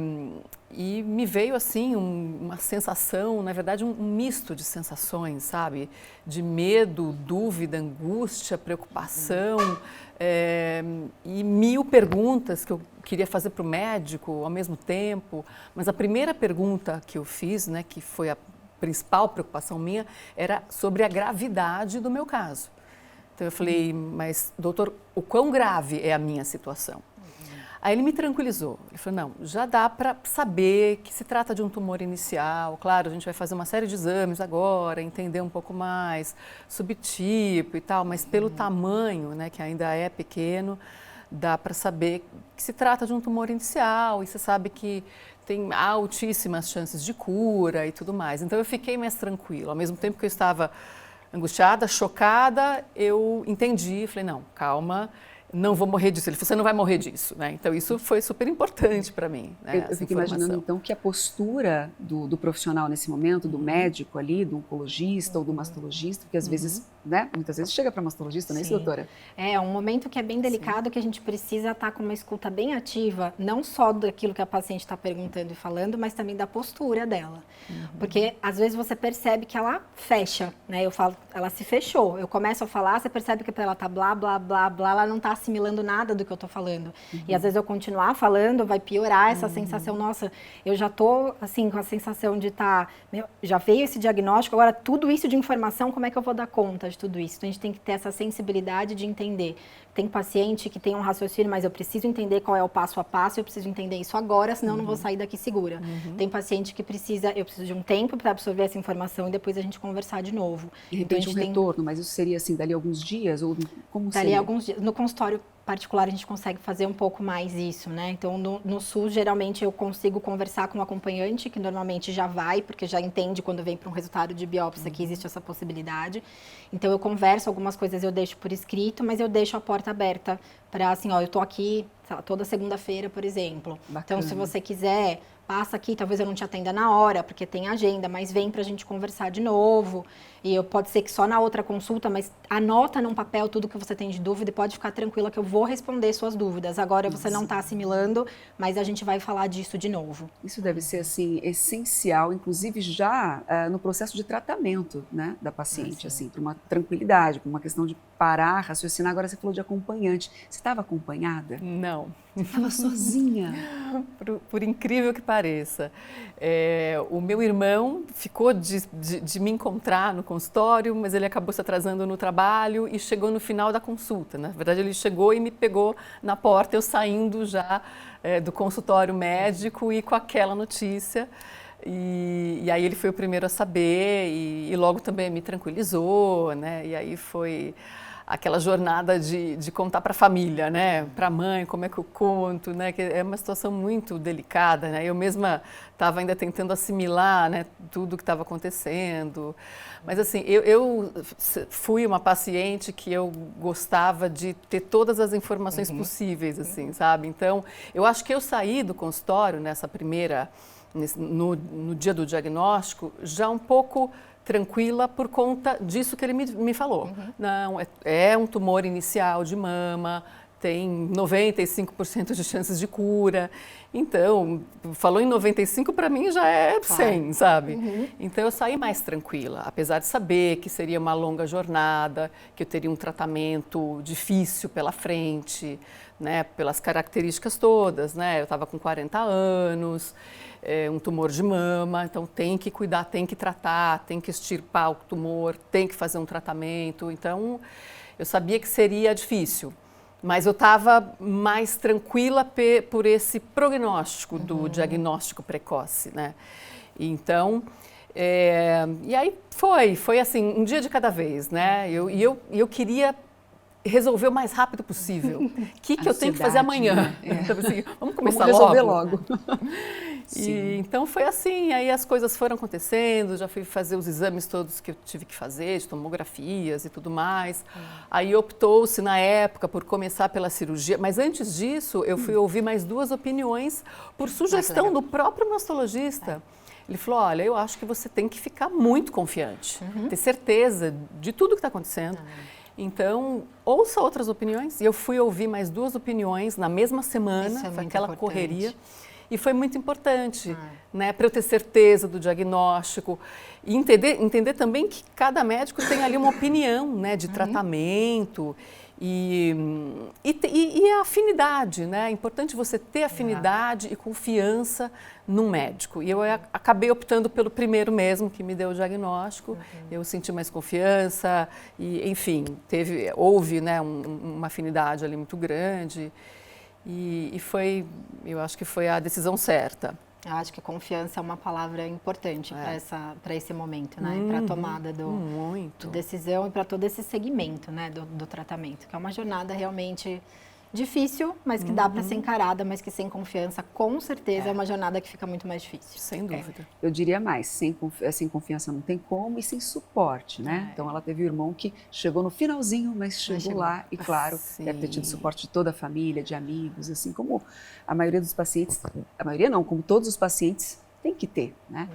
me veio, assim, uma sensação, na verdade, um misto de sensações, sabe? De medo, dúvida, angústia, preocupação, e 1000 perguntas que eu queria fazer para o médico ao mesmo tempo. Mas a primeira pergunta que eu fiz, né, que foi a principal preocupação minha, era sobre a gravidade do meu caso. Então eu falei, mas doutor, o quão grave é a minha situação? Aí ele me tranquilizou, ele falou, não, já dá para saber que se trata de um tumor inicial, claro, a gente vai fazer uma série de exames agora, entender um pouco mais, subtipo e tal, mas pelo tamanho, né, que ainda é pequeno, dá para saber que se trata de um tumor inicial e você sabe que tem altíssimas chances de cura e tudo mais. Então eu fiquei mais tranquila, ao mesmo tempo que eu estava angustiada, chocada, eu entendi, falei, não, calma, não vou morrer disso. Ele falou, você não vai morrer disso, né? Então isso foi super importante para mim, né? Eu fico imaginando então que a postura do profissional nesse momento, do médico ali, do oncologista ou do mastologista, porque às vezes, né, muitas vezes chega para mastologista, não é isso, doutora? É um momento que é bem delicado, que a gente precisa estar com uma escuta bem ativa, não só daquilo que a paciente está perguntando e falando, mas também da postura dela. Porque às vezes você percebe que ela fecha, né? Eu falo, ela se fechou. Eu começo a falar, você percebe que ela tá blá, blá, blá, blá, ela não tá assimilando nada do que eu tô falando. E às vezes eu continuar falando, vai piorar essa sensação, nossa, eu já tô assim com a sensação de já veio esse diagnóstico, agora tudo isso de informação, como é que eu vou dar conta de tudo isso? Então a gente tem que ter essa sensibilidade de entender. Tem paciente que tem um raciocínio, mas eu preciso entender qual é o passo a passo, eu preciso entender isso agora, senão eu não vou sair daqui segura. Tem paciente que eu preciso de um tempo para absorver essa informação e depois a gente conversar de novo. De repente então, retorno, mas isso seria assim, dali a alguns dias? Ou como dali seria? a alguns dias. No consultório particular a gente consegue fazer um pouco mais isso, né? Então no SUS geralmente eu consigo conversar com o acompanhante, que normalmente já vai, porque já entende quando vem para um resultado de biópsia que existe essa possibilidade. Então eu converso, algumas coisas eu deixo por escrito, mas eu deixo a porta aberta para assim, ó, eu tô aqui, sei lá, toda segunda-feira, por exemplo. Bacana. Então se você quiser, passa aqui, talvez eu não te atenda na hora, porque tem agenda, mas vem pra gente conversar de novo. E pode ser que só na outra consulta, mas anota num papel tudo que você tem de dúvida e pode ficar tranquila que eu vou responder suas dúvidas. Agora você não está assimilando, mas a gente vai falar disso de novo. Isso deve ser, assim, essencial, inclusive já no processo de tratamento, né, da paciente, assim, para uma tranquilidade, para uma questão de parar, raciocinar. Agora você falou de acompanhante. Você estava acompanhada? Não. Estava sozinha? Por incrível que pareça. O meu irmão ficou de me encontrar no consultório, mas ele acabou se atrasando no trabalho e chegou no final da consulta. Na verdade, ele chegou e me pegou na porta, eu saindo já do consultório médico e com aquela notícia. E aí ele foi o primeiro a saber e logo também me tranquilizou, né? E aí foi aquela jornada de contar para a família, né? Para a mãe, como é que eu conto, né? Que é uma situação muito delicada, né? Eu mesma estava ainda tentando assimilar, né, tudo que estava acontecendo. Mas assim, eu fui uma paciente que eu gostava de ter todas as informações possíveis, assim, sabe? Então, eu acho que eu saí do consultório no dia do diagnóstico já um pouco tranquila por conta disso que ele me falou. Não, é um tumor inicial de mama, tem 95% de chances de cura. Então, falou em 95, para mim já é 100, sabe? Então, eu saí mais tranquila, apesar de saber que seria uma longa jornada, que eu teria um tratamento difícil pela frente, né? Pelas características todas, né? Eu estava com 40 anos, um tumor de mama, então tem que cuidar, tem que tratar, tem que extirpar o tumor, tem que fazer um tratamento. Então, eu sabia que seria difícil. Mas eu estava mais tranquila por esse prognóstico do diagnóstico precoce, né? Então, e aí foi assim, um dia de cada vez, né? Eu queria resolver o mais rápido possível. O que eu tenho que fazer amanhã? Né? Então, assim, vamos começar resolver logo. Então foi assim, aí as coisas foram acontecendo, já fui fazer os exames todos que eu tive que fazer, de tomografias e tudo mais. Aí optou-se na época por começar pela cirurgia, mas antes disso eu fui ouvir mais 2 opiniões por sugestão do próprio mastologista. Ele falou, olha, eu acho que você tem que ficar muito confiante, ter certeza de tudo que está acontecendo. Então, ouça outras opiniões. E eu fui ouvir mais 2 opiniões na mesma semana, foi aquela correria. E foi muito importante, né, para eu ter certeza do diagnóstico e entender também que cada médico tem ali uma opinião, né, de tratamento e a afinidade, né? É importante você ter afinidade e confiança num médico. E eu acabei optando pelo primeiro mesmo que me deu o diagnóstico. Eu senti mais confiança e, enfim, houve, né, uma afinidade ali muito grande. E eu acho que foi a decisão certa. Eu acho que confiança é uma palavra importante para esse momento, né? Para a tomada do decisão e para todo esse segmento, né, do tratamento, que é uma jornada realmente difícil, mas que dá para ser encarada, mas que sem confiança, com certeza, é uma jornada que fica muito mais difícil. Sem dúvida. Eu diria mais, sem confiança não tem como e sem suporte, né? Então ela teve um irmão que chegou no finalzinho, mas chegou lá e, claro, deve ter tido suporte de toda a família, de amigos, assim como a maioria dos pacientes, a maioria não, como todos os pacientes tem que ter, né?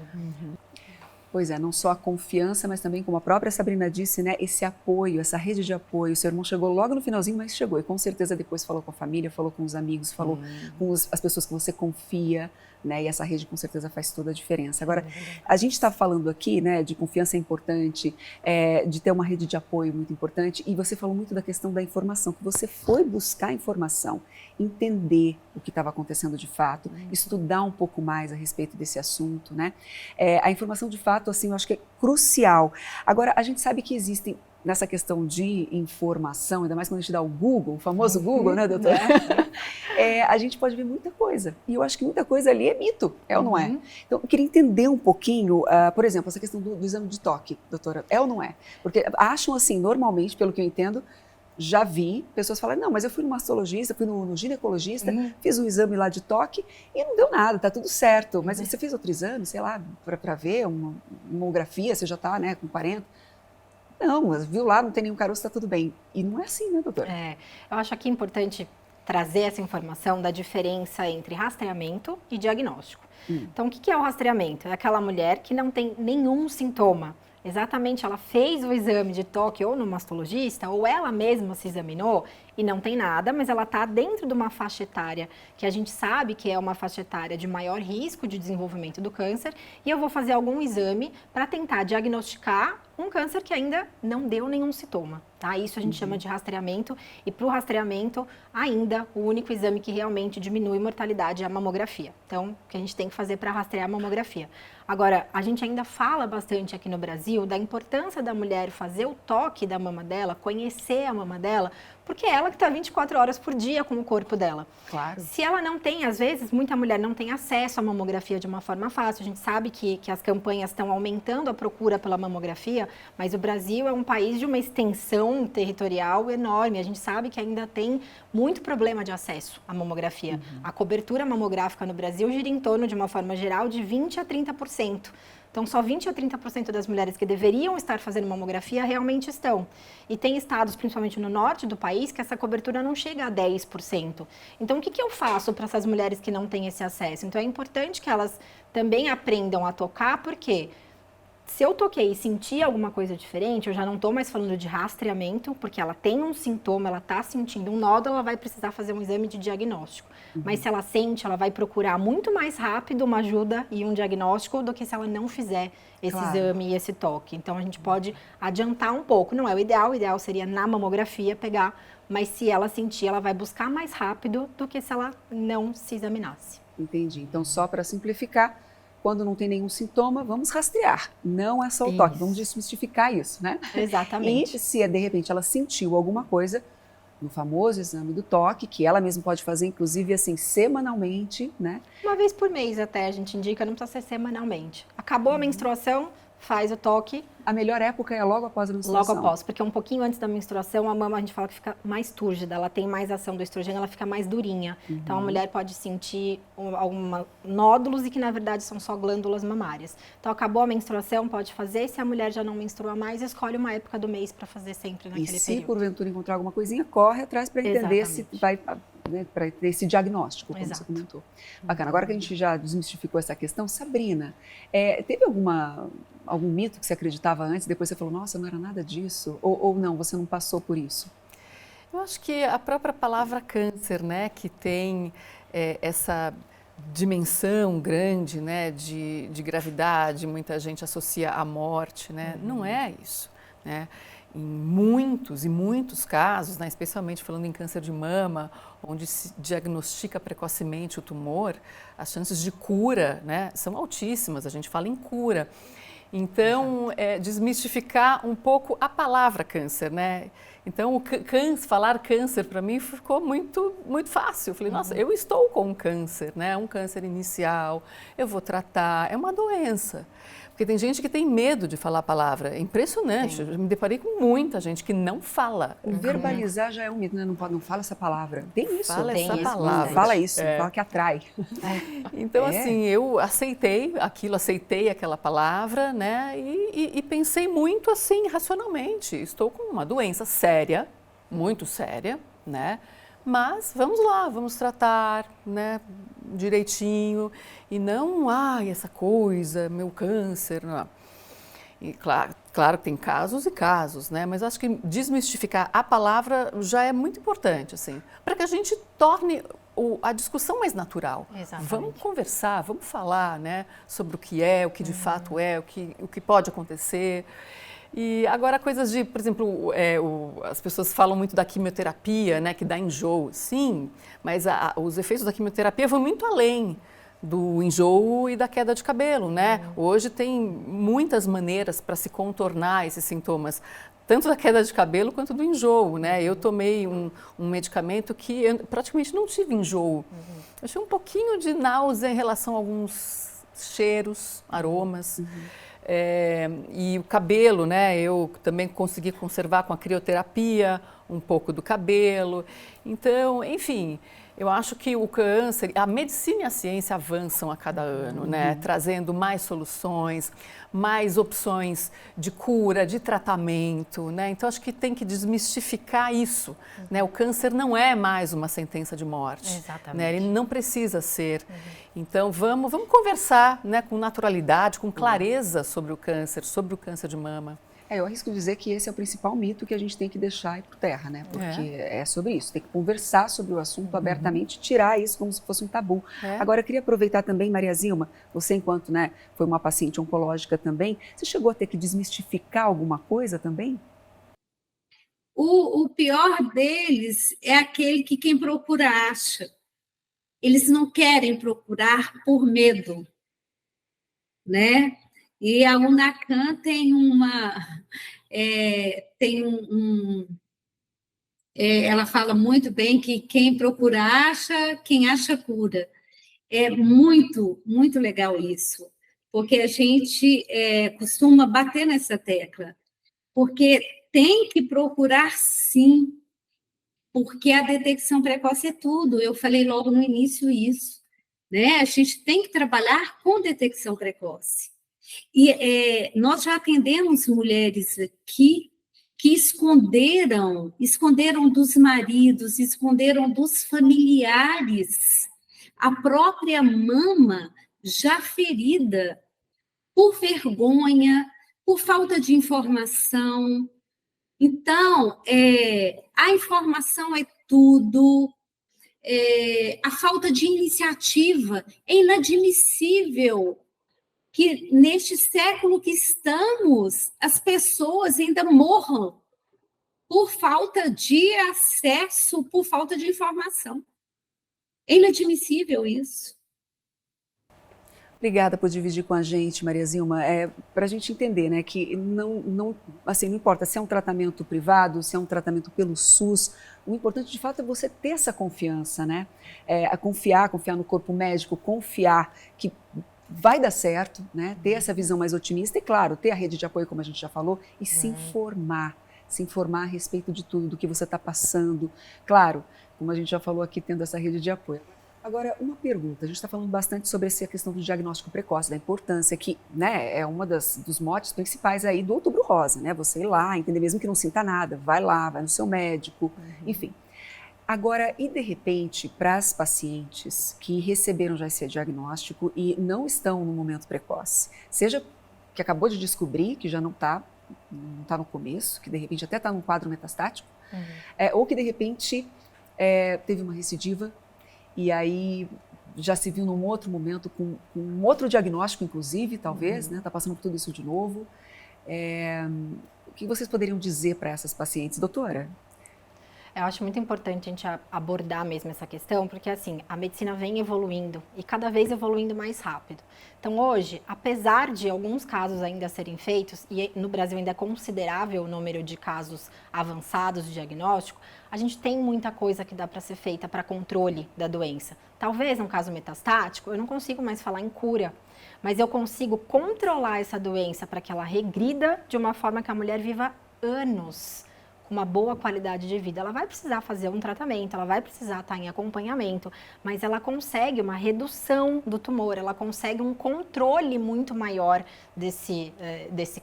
Pois é, não só a confiança, mas também, como a própria Sabrina disse, né, esse apoio, essa rede de apoio. O seu irmão chegou logo no finalzinho, mas chegou. E com certeza depois falou com a família, falou com os amigos, falou com as pessoas que você confia, né? E essa rede com certeza faz toda a diferença. Agora, a gente está falando aqui, né, de confiança é importante, de ter uma rede de apoio muito importante, e você falou muito da questão da informação, que você foi buscar informação, entender o que estava acontecendo de fato, estudar um pouco mais a respeito desse assunto, né? A informação de fato, assim, eu acho que é crucial. Agora, a gente sabe que existem nessa questão de informação, ainda mais quando a gente dá o Google, o famoso Google, né, doutora? A gente pode ver muita coisa. E eu acho que muita coisa ali é mito, é ou não é? Então, eu queria entender um pouquinho, por exemplo, essa questão do exame de toque, doutora, é ou não é? Porque acham assim, normalmente, pelo que eu entendo, já vi pessoas falarem, não, mas eu fui no mastologista, fui no ginecologista, fiz um exame lá de toque e não deu nada, tá tudo certo. Mas você fez outro exame, sei lá, para ver uma mamografia, você já tá, né, com 40. Não, viu lá, não tem nenhum caroço, tá tudo bem. E não é assim, né, doutora? Eu acho aqui importante trazer essa informação da diferença entre rastreamento e diagnóstico. Então, o que é o rastreamento? É aquela mulher que não tem nenhum sintoma. Exatamente, ela fez o exame de toque ou no mastologista, ou ela mesma se examinou e não tem nada, mas ela está dentro de uma faixa etária que a gente sabe que é uma faixa etária de maior risco de desenvolvimento do câncer, e eu vou fazer algum exame para tentar diagnosticar um câncer que ainda não deu nenhum sintoma, tá? Isso a gente chama de rastreamento, e para o rastreamento, ainda, o único exame que realmente diminui mortalidade é a mamografia. Então, o que a gente tem que fazer para rastrear a mamografia? Agora, a gente ainda fala bastante aqui no Brasil da importância da mulher fazer o toque da mama dela, conhecer a mama dela, porque é ela que está 24 horas por dia com o corpo dela. Claro. Se ela não tem, às vezes, muita mulher não tem acesso à mamografia de uma forma fácil. A gente sabe que as campanhas estão aumentando a procura pela mamografia, mas o Brasil é um país de uma extensão territorial enorme. A gente sabe que ainda tem muito problema de acesso à mamografia. A cobertura mamográfica no Brasil gira em torno, de uma forma geral, de 20% a 30%. Então, só 20% a 30% das mulheres que deveriam estar fazendo mamografia realmente estão. E tem estados, principalmente no norte do país, que essa cobertura não chega a 10%. Então, o que eu faço para essas mulheres que não têm esse acesso? Então, é importante que elas também aprendam a tocar, porque se eu toquei e senti alguma coisa diferente, eu já não estou mais falando de rastreamento, porque ela tem um sintoma, ela está sentindo um nódulo, ela vai precisar fazer um exame de diagnóstico. Mas se ela sente, ela vai procurar muito mais rápido uma ajuda e um diagnóstico do que se ela não fizer esse exame e esse toque. Então, a gente pode adiantar um pouco. Não é o ideal seria na mamografia pegar, mas se ela sentir, ela vai buscar mais rápido do que se ela não se examinasse. Entendi. Então, só para simplificar, quando não tem nenhum sintoma, vamos rastrear. Não é só o toque, vamos desmistificar isso, né? Exatamente. E se de repente ela sentiu alguma coisa, no famoso exame do toque, que ela mesma pode fazer, inclusive assim, semanalmente, né? Uma vez por mês até a gente indica, não precisa ser semanalmente. Acabou a menstruação, faz o toque. A melhor época é logo após a menstruação. Logo após, porque um pouquinho antes da menstruação, a mama, a gente fala que fica mais túrgida, ela tem mais ação do estrogênio, ela fica mais durinha. Então, a mulher pode sentir alguns nódulos e que, na verdade, são só glândulas mamárias. Então, acabou a menstruação, pode fazer. Se a mulher já não menstrua mais, escolhe uma época do mês para fazer sempre naquele período. E se, porventura, encontrar alguma coisinha, corre atrás para entender se vai, né, para ter esse diagnóstico, como você comentou. Bacana. Agora que a gente já desmistificou essa questão, Sabrina, teve algum mito que você acreditava antes, depois você falou, nossa, não era nada disso? Ou não, você não passou por isso? Eu acho que a própria palavra câncer, né, que tem essa dimensão grande, né, de gravidade, muita gente associa à morte, né, não é isso, né? Em muitos casos, né, especialmente falando em câncer de mama, onde se diagnostica precocemente o tumor, as chances de cura, né, são altíssimas, a gente fala em cura. Então, desmistificar um pouco a palavra câncer, né? Então, falar câncer para mim ficou muito fácil. Eu falei, nossa, eu estou com um câncer, né? Um câncer inicial, eu vou tratar, é uma doença. Porque tem gente que tem medo de falar a palavra. É impressionante. Eu me deparei com muita gente que não fala. O verbalizar já é um mito, né? Não fala essa palavra. Tem isso. Fala essa Não palavra. fala isso, fala que atrai. Então, assim, eu aceitei aquela palavra, né? E pensei muito assim, racionalmente. Estou com uma doença séria, muito séria, né? Mas vamos lá, vamos tratar, né, direitinho e não, essa coisa, meu câncer, não. E claro que tem casos e casos, né, mas acho que desmistificar a palavra já é muito importante, assim, para que a gente torne a discussão mais natural. Exatamente. Vamos conversar, vamos falar, né, sobre o que é, o que de fato é, o que pode acontecer. E agora coisas de, por exemplo, as pessoas falam muito da quimioterapia, né, que dá enjoo. Sim, mas os efeitos da quimioterapia vão muito além do enjoo e da queda de cabelo, né? Hoje tem muitas maneiras para se contornar esses sintomas, tanto da queda de cabelo quanto do enjoo, né? Eu tomei um medicamento que eu praticamente não tive enjoo. Eu tive um pouquinho de náusea em relação a alguns cheiros, aromas. E o cabelo, né, eu também consegui conservar com a crioterapia um pouco do cabelo. Então, enfim, eu acho que o câncer, a medicina e a ciência avançam a cada ano, né, trazendo mais soluções, mais opções de cura, de tratamento, né? Então, acho que tem que desmistificar isso, né? O câncer não é mais uma sentença de morte, né? Ele não precisa ser. Então, vamos conversar, né, com naturalidade, com clareza sobre o câncer de mama. Eu arrisco dizer que esse é o principal mito que a gente tem que deixar ir por terra, né? Porque é sobre isso, tem que conversar sobre o assunto abertamente, tirar isso como se fosse um tabu. Agora, eu queria aproveitar também, Maria Zilma, você enquanto, né, foi uma paciente oncológica também, você chegou a ter que desmistificar alguma coisa também? O pior deles é aquele que quem procura acha. Eles não querem procurar por medo, né? E a Unacan tem ela fala muito bem que quem procura acha, quem acha cura. É muito, muito legal isso, porque a gente costuma bater nessa tecla, porque tem que procurar sim, porque a detecção precoce é tudo. Eu falei logo no início isso, né? A gente tem que trabalhar com detecção precoce. E nós já atendemos mulheres aqui que esconderam dos maridos, esconderam dos familiares a própria mama já ferida por vergonha, por falta de informação. Então, a informação é tudo, a falta de iniciativa é inadmissível que neste século que estamos, as pessoas ainda morram por falta de acesso, por falta de informação. É inadmissível isso. Obrigada por dividir com a gente, Maria Zilma. Para a gente entender, né, que não importa se é um tratamento privado, se é um tratamento pelo SUS, o importante de fato é você ter essa confiança, né? Confiar no corpo médico, confiar que vai dar certo, né? Ter essa visão mais otimista e, claro, ter a rede de apoio, como a gente já falou, e se informar a respeito de tudo, do que você está passando. Claro, como a gente já falou aqui, tendo essa rede de apoio. Agora, uma pergunta, a gente está falando bastante sobre essa questão do diagnóstico precoce, da importância que, né, é uma dos motes principais aí do Outubro Rosa, né? Você ir lá, entender mesmo que não sinta nada, vai lá, vai no seu médico, enfim. Agora, e de repente, para as pacientes que receberam já esse diagnóstico e não estão no momento precoce, seja que acabou de descobrir que já não está no começo, que de repente até está num quadro metastático, ou que de repente teve uma recidiva e aí já se viu num outro momento com um outro diagnóstico, inclusive, talvez, né? Está passando por tudo isso de novo. O que vocês poderiam dizer para essas pacientes, doutora? Eu acho muito importante a gente abordar mesmo essa questão, porque assim, a medicina vem evoluindo e cada vez evoluindo mais rápido. Então hoje, apesar de alguns casos ainda serem feitos, e no Brasil ainda é considerável o número de casos avançados de diagnóstico, a gente tem muita coisa que dá para ser feita para controle da doença. Talvez no caso metastático, eu não consigo mais falar em cura, mas eu consigo controlar essa doença para que ela regrida de uma forma que a mulher viva anos com uma boa qualidade de vida. Ela vai precisar fazer um tratamento, ela vai precisar estar em acompanhamento, mas ela consegue uma redução do tumor, ela consegue um controle muito maior desse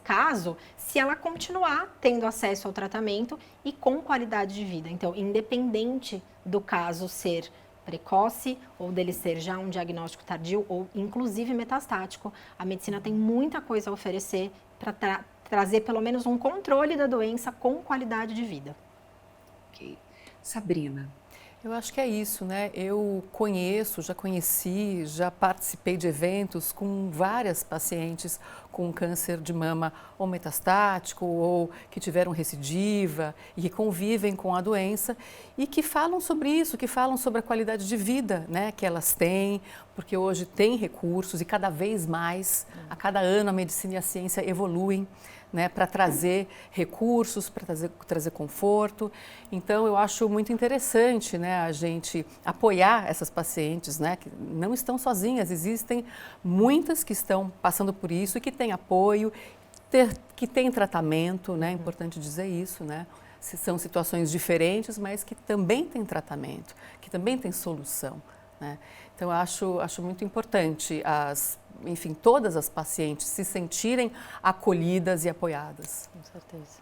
caso se ela continuar tendo acesso ao tratamento e com qualidade de vida. Então, independente do caso ser precoce ou dele ser já um diagnóstico tardio ou inclusive metastático, a medicina tem muita coisa a oferecer para trazer pelo menos um controle da doença com qualidade de vida. Ok. Sabrina. Eu acho que é isso, né? Eu já conheci, já participei de eventos com várias pacientes com câncer de mama ou metastático ou que tiveram recidiva e que convivem com a doença e que falam sobre isso, que falam sobre a qualidade de vida, né, que elas têm, porque hoje tem recursos e cada vez mais, a cada ano a medicina e a ciência evoluem, né, para trazer recursos, para trazer conforto. Então, eu acho muito interessante, né, a gente apoiar essas pacientes, né, que não estão sozinhas, existem muitas que estão passando por isso e que têm apoio, que têm tratamento, né, é importante dizer isso, né, são situações diferentes, mas que também têm tratamento, que também têm solução, né. Então, eu acho muito importante enfim, todas as pacientes se sentirem acolhidas e apoiadas. Com certeza.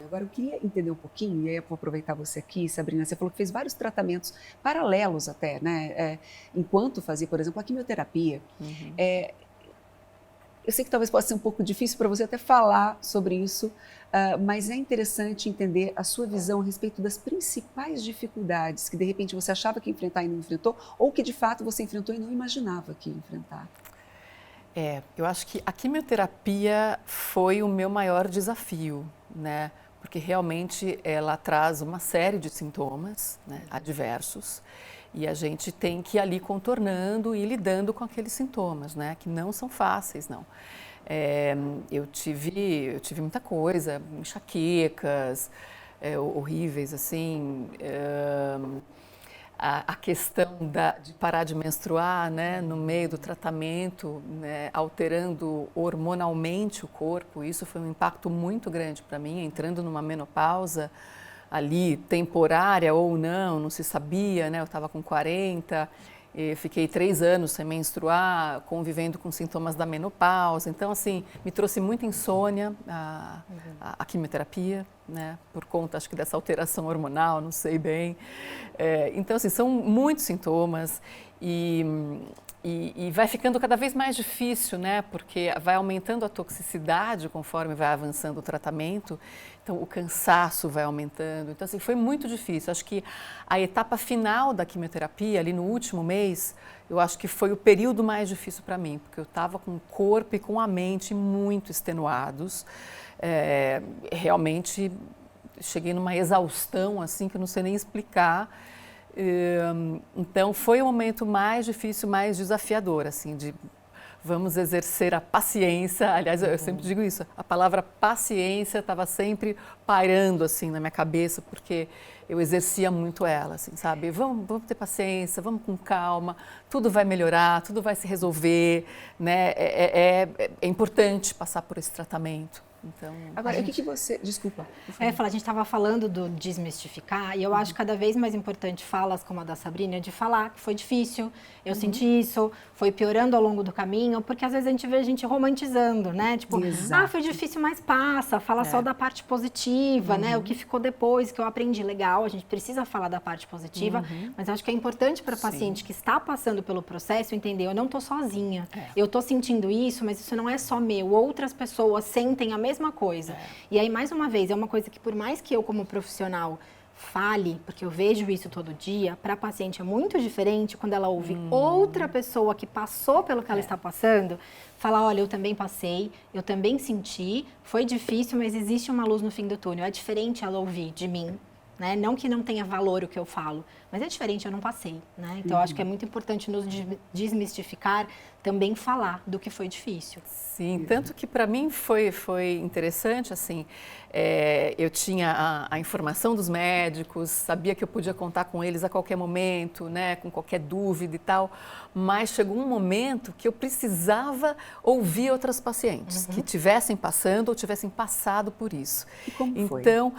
Agora, eu queria entender um pouquinho, e aí eu vou aproveitar você aqui, Sabrina, você falou que fez vários tratamentos paralelos até, né? Enquanto fazia, por exemplo, a quimioterapia. Eu sei que talvez possa ser um pouco difícil para você até falar sobre isso, mas é interessante entender a sua visão a respeito das principais dificuldades que de repente você achava que ia enfrentar e não enfrentou, ou que de fato você enfrentou e não imaginava que ia enfrentar. Eu acho que a quimioterapia foi o meu maior desafio, né? Porque realmente ela traz uma série de sintomas, né, adversos, e a gente tem que ir ali contornando e lidando com aqueles sintomas, né, que não são fáceis, não. Eu tive muita coisa, enxaquecas, horríveis, assim, a questão de parar de menstruar, né, no meio do tratamento, né, alterando hormonalmente o corpo, isso foi um impacto muito grande para mim, entrando numa menopausa ali, temporária ou não se sabia, né, eu estava com 40, fiquei 3 anos sem menstruar, convivendo com sintomas da menopausa, então assim, me trouxe muita insônia a quimioterapia, né, por conta acho que dessa alteração hormonal, não sei bem, então assim, são muitos sintomas e vai ficando cada vez mais difícil, né, porque vai aumentando a toxicidade conforme vai avançando o tratamento, então o cansaço vai aumentando, então assim, foi muito difícil, acho que a etapa final da quimioterapia, ali no último mês, eu acho que foi o período mais difícil para mim, porque eu estava com o corpo e com a mente muito extenuados, realmente cheguei numa exaustão assim que eu não sei nem explicar. Então foi o momento mais difícil, mais desafiador, assim, de vamos exercer a paciência. Aliás, eu sempre digo isso, a palavra paciência estava sempre pairando assim na minha cabeça, porque eu exercia muito ela, assim, sabe? Vamos ter paciência, vamos com calma, tudo vai melhorar, tudo vai se resolver, né? É importante passar por esse tratamento. Então, agora, o que você... Desculpa. A gente estava falando do desmistificar, e eu acho cada vez mais importante falas como a da Sabrina, de falar que foi difícil, eu senti isso, foi piorando ao longo do caminho, porque às vezes a gente vê a gente romantizando, né? Tipo, foi difícil, mas passa, fala só da parte positiva, né? O que ficou depois, que eu aprendi, legal, a gente precisa falar da parte positiva, mas acho que é importante para o paciente que está passando pelo processo entender, eu não estou sozinha, eu estou sentindo isso, mas isso não é só meu, outras pessoas sentem a mesma coisa. E aí, mais uma vez, é uma coisa que por mais que eu como profissional fale, porque eu vejo isso todo dia, para a paciente é muito diferente quando ela ouve outra pessoa que passou pelo que ela está passando, falar, olha, eu também passei, eu também senti, foi difícil, mas existe uma luz no fim do túnel. É diferente ela ouvir de mim, né? Não que não tenha valor o que eu falo, mas é diferente, eu não passei, né? Então, acho que é muito importante nos desmistificar, também falar do que foi difícil. Sim, tanto que para mim foi interessante, assim, eu tinha a informação dos médicos, sabia que eu podia contar com eles a qualquer momento, né, com qualquer dúvida e tal, mas chegou um momento que eu precisava ouvir outras pacientes que tivessem passando ou tivessem passado por isso. E como foi? Então,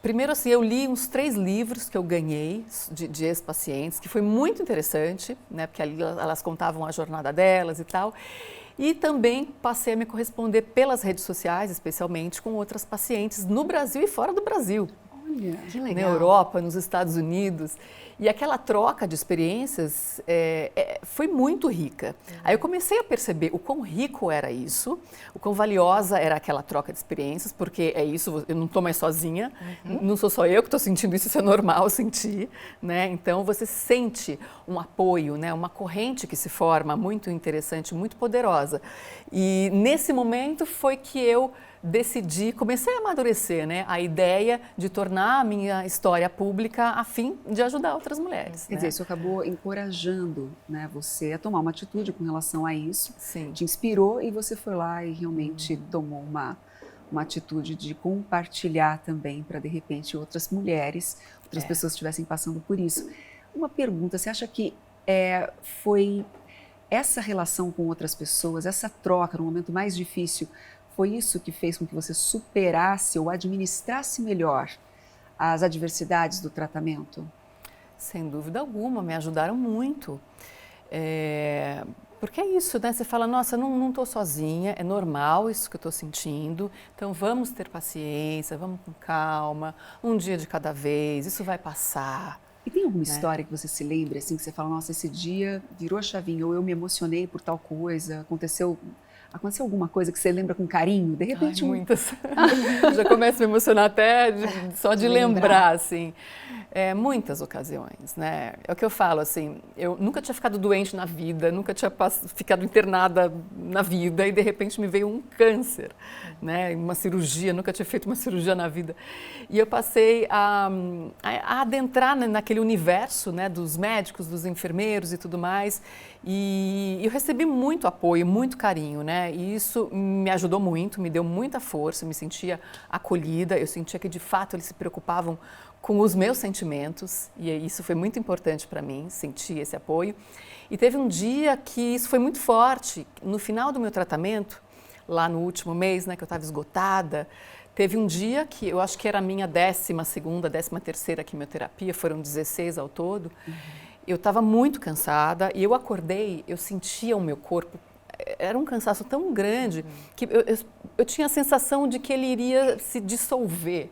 primeiro assim, eu li uns 3 livros que eu ganhei de ex-pacientes, que foi muito interessante, né, porque ali elas contavam a jornada delas e tal. E também passei a me corresponder pelas redes sociais, especialmente com outras pacientes no Brasil e fora do Brasil. Olha, que legal. Na Europa, nos Estados Unidos. E aquela troca de experiências foi muito rica. Aí eu comecei a perceber o quão rico era isso, o quão valiosa era aquela troca de experiências, porque é isso, eu não estou mais sozinha, não sou só eu que estou sentindo isso, isso é normal sentir, né? Então você sente um apoio, né? Uma corrente que se forma muito interessante, muito poderosa. E nesse momento foi que eu decidi, comecei a amadurecer, né, a ideia de tornar a minha história pública a fim de ajudar outras mulheres. Quer dizer, isso acabou encorajando, né, você a tomar uma atitude com relação a isso. Sim. Te inspirou e você foi lá e realmente tomou uma atitude de compartilhar também para, de repente, outras mulheres, outras pessoas estivessem passando por isso. Uma pergunta, você acha que foi essa relação com outras pessoas, essa troca no momento mais difícil, foi isso que fez com que você superasse ou administrasse melhor as adversidades do tratamento? Sem dúvida alguma, me ajudaram muito. Porque é isso, né? Você fala, nossa, não estou sozinha, é normal isso que eu estou sentindo, então vamos ter paciência, vamos com calma, um dia de cada vez, isso vai passar. E tem alguma história que você se lembre, assim, que você fala, nossa, esse dia virou a chavinha, ou eu me emocionei por tal coisa, aconteceu Aconteceu alguma coisa que você lembra com carinho? De repente, muitas. Já começo a me emocionar até só de lembrar, assim. Muitas ocasiões, né? É o que eu falo, assim, eu nunca tinha ficado doente na vida, nunca tinha ficado internada na vida e de repente me veio um câncer, né? Uma cirurgia, nunca tinha feito uma cirurgia na vida. E eu passei a adentrar naquele universo, né, dos médicos, dos enfermeiros e tudo mais. E eu recebi muito apoio, muito carinho, né? E isso me ajudou muito, me deu muita força, eu me sentia acolhida, eu sentia que de fato eles se preocupavam com os meus sentimentos, e isso foi muito importante para mim, sentir esse apoio. E teve um dia que isso foi muito forte, no final do meu tratamento, lá no último mês, né, que eu estava esgotada, teve um dia que eu acho que era a minha 12ª, 13ª quimioterapia, foram 16 ao todo. Eu estava muito cansada e eu acordei, eu sentia o meu corpo, era um cansaço tão grande que eu tinha a sensação de que ele iria se dissolver,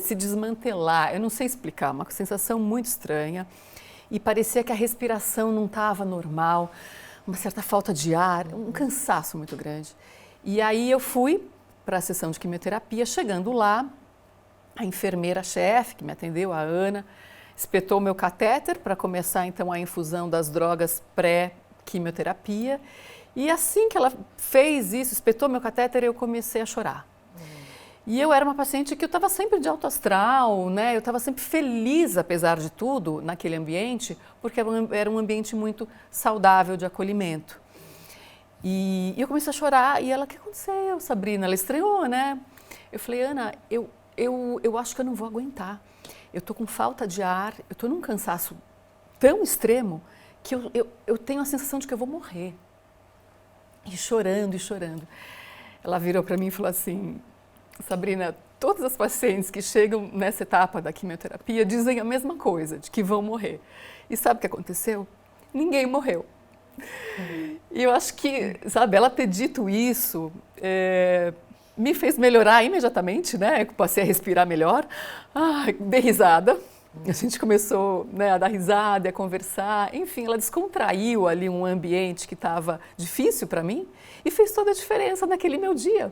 se desmantelar. Eu não sei explicar, uma sensação muito estranha. E parecia que a respiração não estava normal, uma certa falta de ar, um cansaço muito grande. E aí eu fui para a sessão de quimioterapia, chegando lá, a enfermeira-chefe que me atendeu, a Ana, espetou o meu catéter para começar então a infusão das drogas pré-quimioterapia. E assim que ela fez isso, espetou meu catéter, eu comecei a chorar. E eu era uma paciente que eu estava sempre de alto astral, né? Eu estava sempre feliz, apesar de tudo, naquele ambiente, porque era um ambiente muito saudável de acolhimento. E eu comecei a chorar e ela, o que aconteceu, Sabrina? Ela estranhou, né? Eu falei, Ana, eu acho que eu não vou aguentar. Eu estou com falta de ar, eu estou num cansaço tão extremo que eu tenho a sensação de que eu vou morrer. E chorando, e chorando. Ela virou para mim e falou assim, Sabrina, todas as pacientes que chegam nessa etapa da quimioterapia dizem a mesma coisa, de que vão morrer. E sabe o que aconteceu? Ninguém morreu. E eu acho que, sabe, ela ter dito isso me fez melhorar imediatamente, né? Eu passei a respirar melhor, dei risada. A gente começou, né, a dar risada, a conversar, enfim, ela descontraiu ali um ambiente que estava difícil para mim e fez toda a diferença naquele meu dia.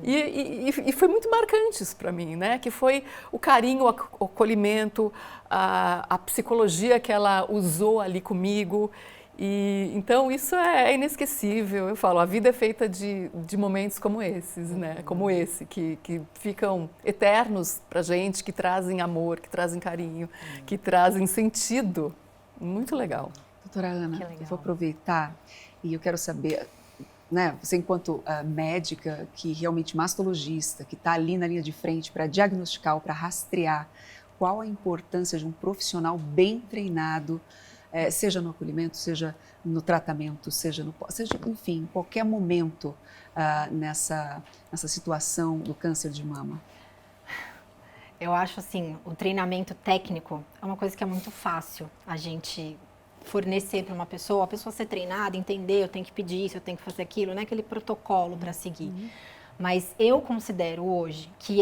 E foi muito marcante isso para mim, né, que foi o carinho, o acolhimento, a psicologia que ela usou ali comigo. E então isso é inesquecível. Eu falo, a vida é feita de momentos como esses, né? Como esse, que ficam eternos pra gente, que trazem amor, que trazem carinho, que trazem sentido. Muito legal. Doutora Ana, eu vou aproveitar e eu quero saber, né, você enquanto médica, que realmente mastologista, que está ali na linha de frente para diagnosticar ou para rastrear, qual a importância de um profissional bem treinado, seja no acolhimento, seja no tratamento, seja enfim, em qualquer momento nessa situação do câncer de mama? Eu acho assim, o treinamento técnico é uma coisa que é muito fácil a gente fornecer para uma pessoa, a pessoa ser treinada, entender, eu tenho que pedir isso, eu tenho que fazer aquilo, não é aquele protocolo para seguir. Mas eu considero hoje que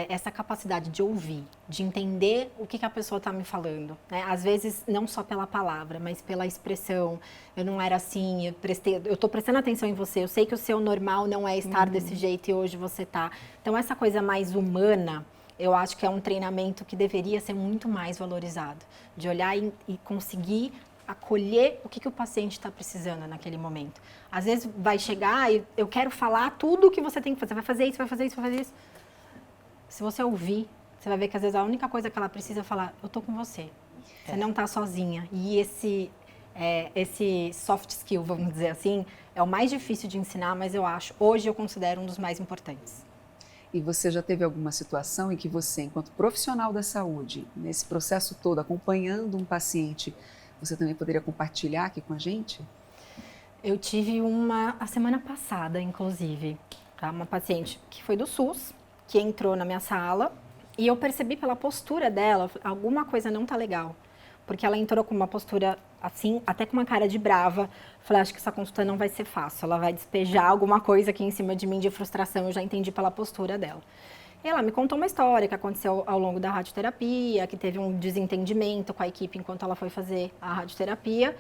essa capacidade de ouvir, de entender o que a pessoa está me falando, né? Às vezes não só pela palavra, mas pela expressão. Eu não era assim, eu estou prestando atenção em você, eu sei que o seu normal não é estar desse jeito e hoje você está. Então essa coisa mais humana, eu acho que é um treinamento que deveria ser muito mais valorizado, de olhar e conseguir acolher o que o paciente está precisando naquele momento. Às vezes vai chegar e eu quero falar tudo o que você tem que fazer. Vai fazer isso, vai fazer isso, vai fazer isso. Se você ouvir, você vai ver que às vezes a única coisa que ela precisa é falar, eu tô com você. Você não tá sozinha. E esse soft skill, vamos dizer assim, é o mais difícil de ensinar, mas hoje eu considero um dos mais importantes. E você já teve alguma situação em que você, enquanto profissional da saúde, nesse processo todo, acompanhando um paciente, você também poderia compartilhar aqui com a gente? Eu tive a semana passada, inclusive, tá? Uma paciente que foi do SUS, que entrou na minha sala e eu percebi pela postura dela, alguma coisa não tá legal. Porque ela entrou com uma postura assim, até com uma cara de brava. Falei, acho que essa consulta não vai ser fácil, ela vai despejar alguma coisa aqui em cima de mim de frustração, eu já entendi pela postura dela. E ela me contou uma história que aconteceu ao longo da radioterapia, que teve um desentendimento com a equipe enquanto ela foi fazer a radioterapia.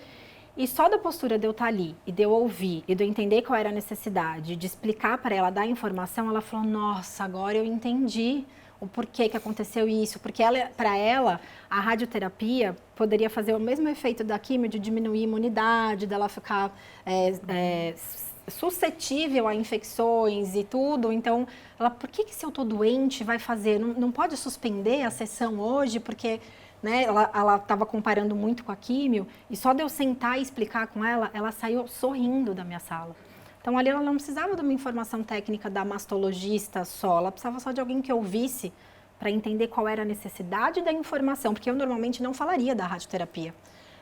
E só da postura de eu estar ali, e de eu ouvir, e de eu entender qual era a necessidade, de explicar para ela, dar informação, ela falou, nossa, agora eu entendi o porquê que aconteceu isso. Porque para ela, a radioterapia poderia fazer o mesmo efeito da quimio, de diminuir a imunidade, dela ficar suscetível a infecções e tudo. Então, ela, por que se eu estou doente vai fazer? Não pode suspender a sessão hoje, porque... Né, ela estava comparando muito com a químio, e só de eu sentar e explicar com ela, ela saiu sorrindo da minha sala. Então, ali ela não precisava de uma informação técnica da mastologista só, ela precisava só de alguém que ouvisse para entender qual era a necessidade da informação, porque eu normalmente não falaria da radioterapia,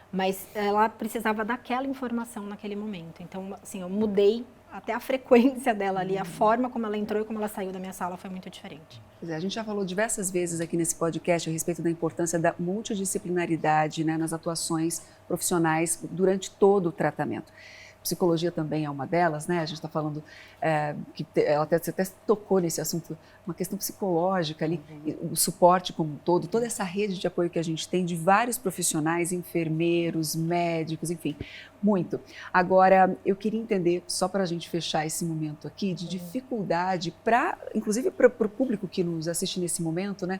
mas ela precisava daquela informação naquele momento. Então, assim, eu mudei até a frequência dela ali, a forma como ela entrou e como ela saiu da minha sala foi muito diferente. A gente já falou diversas vezes aqui nesse podcast a respeito da importância da multidisciplinaridade, né, nas atuações profissionais durante todo o tratamento. Psicologia também é uma delas, né? A gente está falando que ela até tocou nesse assunto, uma questão psicológica ali, o suporte como um todo, toda essa rede de apoio que a gente tem de vários profissionais, enfermeiros, médicos, enfim, muito. Agora, eu queria entender, só para a gente fechar esse momento aqui, de dificuldade, inclusive para o público que nos assiste nesse momento, né?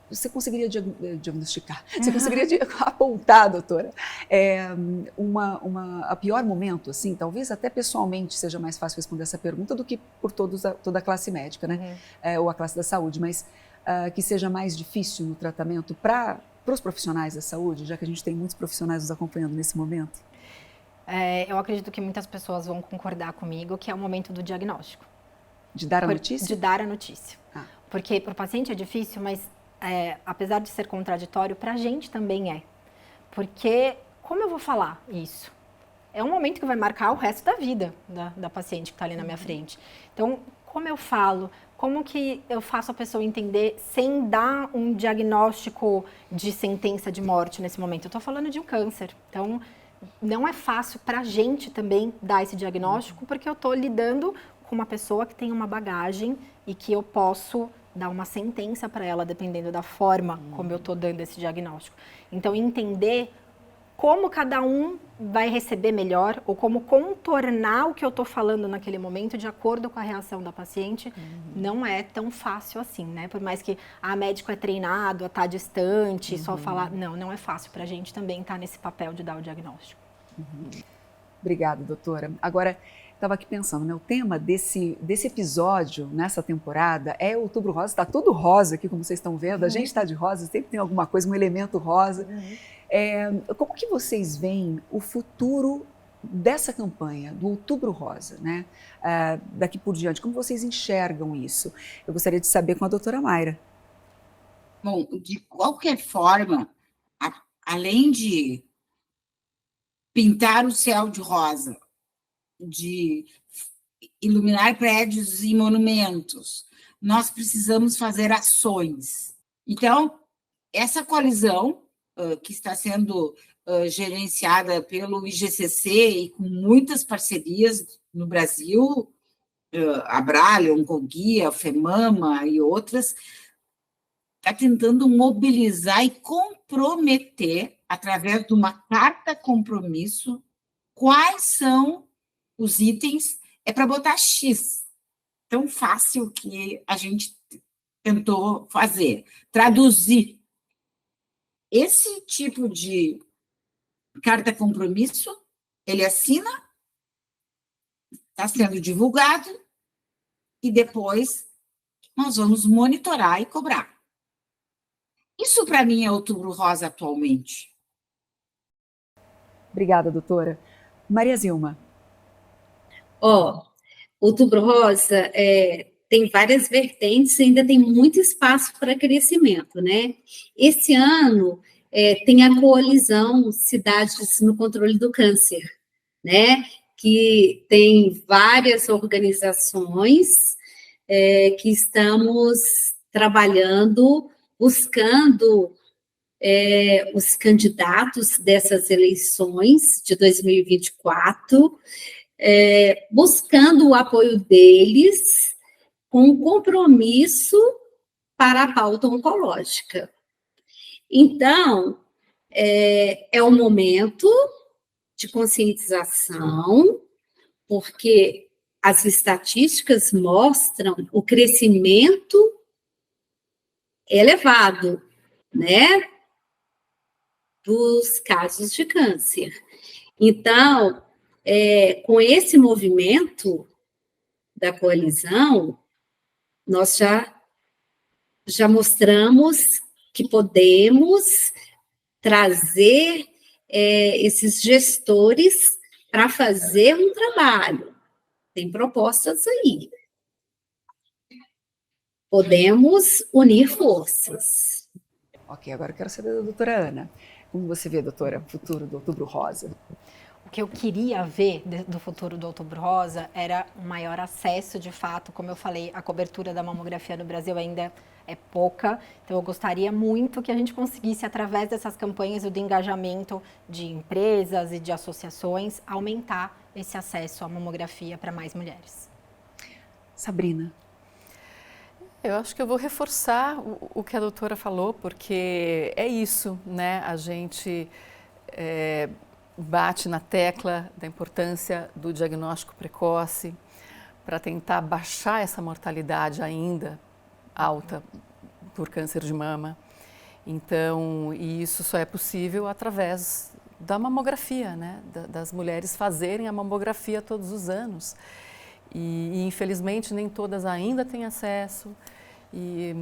Você conseguiria diagnosticar, você conseguiria apontar, doutora, a pior momento, assim, talvez até pessoalmente seja mais fácil responder essa pergunta do que por toda a classe médica, né? Ou a classe da saúde, mas que seja mais difícil no tratamento para os profissionais da saúde, já que a gente tem muitos profissionais nos acompanhando nesse momento? Eu acredito que muitas pessoas vão concordar comigo que é o momento do diagnóstico. De dar a notícia? De dar a notícia. Porque para o paciente é difícil, mas apesar de ser contraditório, para a gente também é. Porque como eu vou falar isso? É um momento que vai marcar o resto da vida da paciente que está ali na minha frente. Então, como eu falo? Como que eu faço a pessoa entender sem dar um diagnóstico de sentença de morte nesse momento? Eu estou falando de um câncer. Então, não é fácil para a gente também dar esse diagnóstico, porque eu estou lidando com uma pessoa que tem uma bagagem e que eu posso dar uma sentença para ela, dependendo da forma como eu estou dando esse diagnóstico. Então, entender como cada um vai receber melhor ou como contornar o que eu estou falando naquele momento de acordo com a reação da paciente, não é tão fácil assim, né? Por mais que médico é treinado, está distante, só falar... Não é fácil para a gente também estar nesse papel de dar o diagnóstico. Obrigada, doutora. Agora, estava aqui pensando, né? O tema desse episódio, nessa temporada, é Outubro Rosa. Está tudo rosa aqui, como vocês estão vendo. A gente está de rosa, sempre tem alguma coisa, um elemento rosa. Como que vocês veem o futuro dessa campanha, do Outubro Rosa, né? Daqui por diante, como vocês enxergam isso? Eu gostaria de saber com a doutora Mayra. Bom, de qualquer forma, além de pintar o céu de rosa, de iluminar prédios e monumentos, nós precisamos fazer ações. Então, essa coalizão que está sendo gerenciada pelo IGCC e com muitas parcerias no Brasil, a Bralha, Oncoguia, a FEMAMA e outras, está tentando mobilizar e comprometer, através de uma carta compromisso, quais são os itens, para botar X, tão fácil que a gente tentou fazer, traduzir. Esse tipo de carta compromisso, ele assina, está sendo divulgado, e depois nós vamos monitorar e cobrar. Isso, para mim, é Outubro Rosa atualmente. Obrigada, doutora. Maria Zilma. Outubro Rosa tem várias vertentes, ainda tem muito espaço para crescimento, né? Esse ano tem a coalizão Cidades no Controle do Câncer, né? Que tem várias organizações que estamos trabalhando, buscando os candidatos dessas eleições de 2024, buscando o apoio deles com compromisso para a pauta oncológica. Então, é o momento de conscientização, porque as estatísticas mostram o crescimento elevado, né, dos casos de câncer. Então, com esse movimento da coalizão, nós já mostramos que podemos trazer esses gestores para fazer um trabalho. Tem propostas aí. Podemos unir forças. Ok, agora eu quero saber da doutora Ana. Como você vê, doutora, o futuro do Outubro Rosa? O que eu queria ver do futuro do Outubro Rosa era um maior acesso, de fato, como eu falei, a cobertura da mamografia no Brasil ainda é pouca, então eu gostaria muito que a gente conseguisse, através dessas campanhas e do engajamento de empresas e de associações, aumentar esse acesso à mamografia para mais mulheres. Sabrina. Eu acho que eu vou reforçar o que a doutora falou, porque é isso, né? A gente bate na tecla da importância do diagnóstico precoce para tentar baixar essa mortalidade ainda alta por câncer de mama. Então, e isso só é possível através da mamografia, né? Das mulheres fazerem a mamografia todos os anos. E infelizmente nem todas ainda têm acesso. E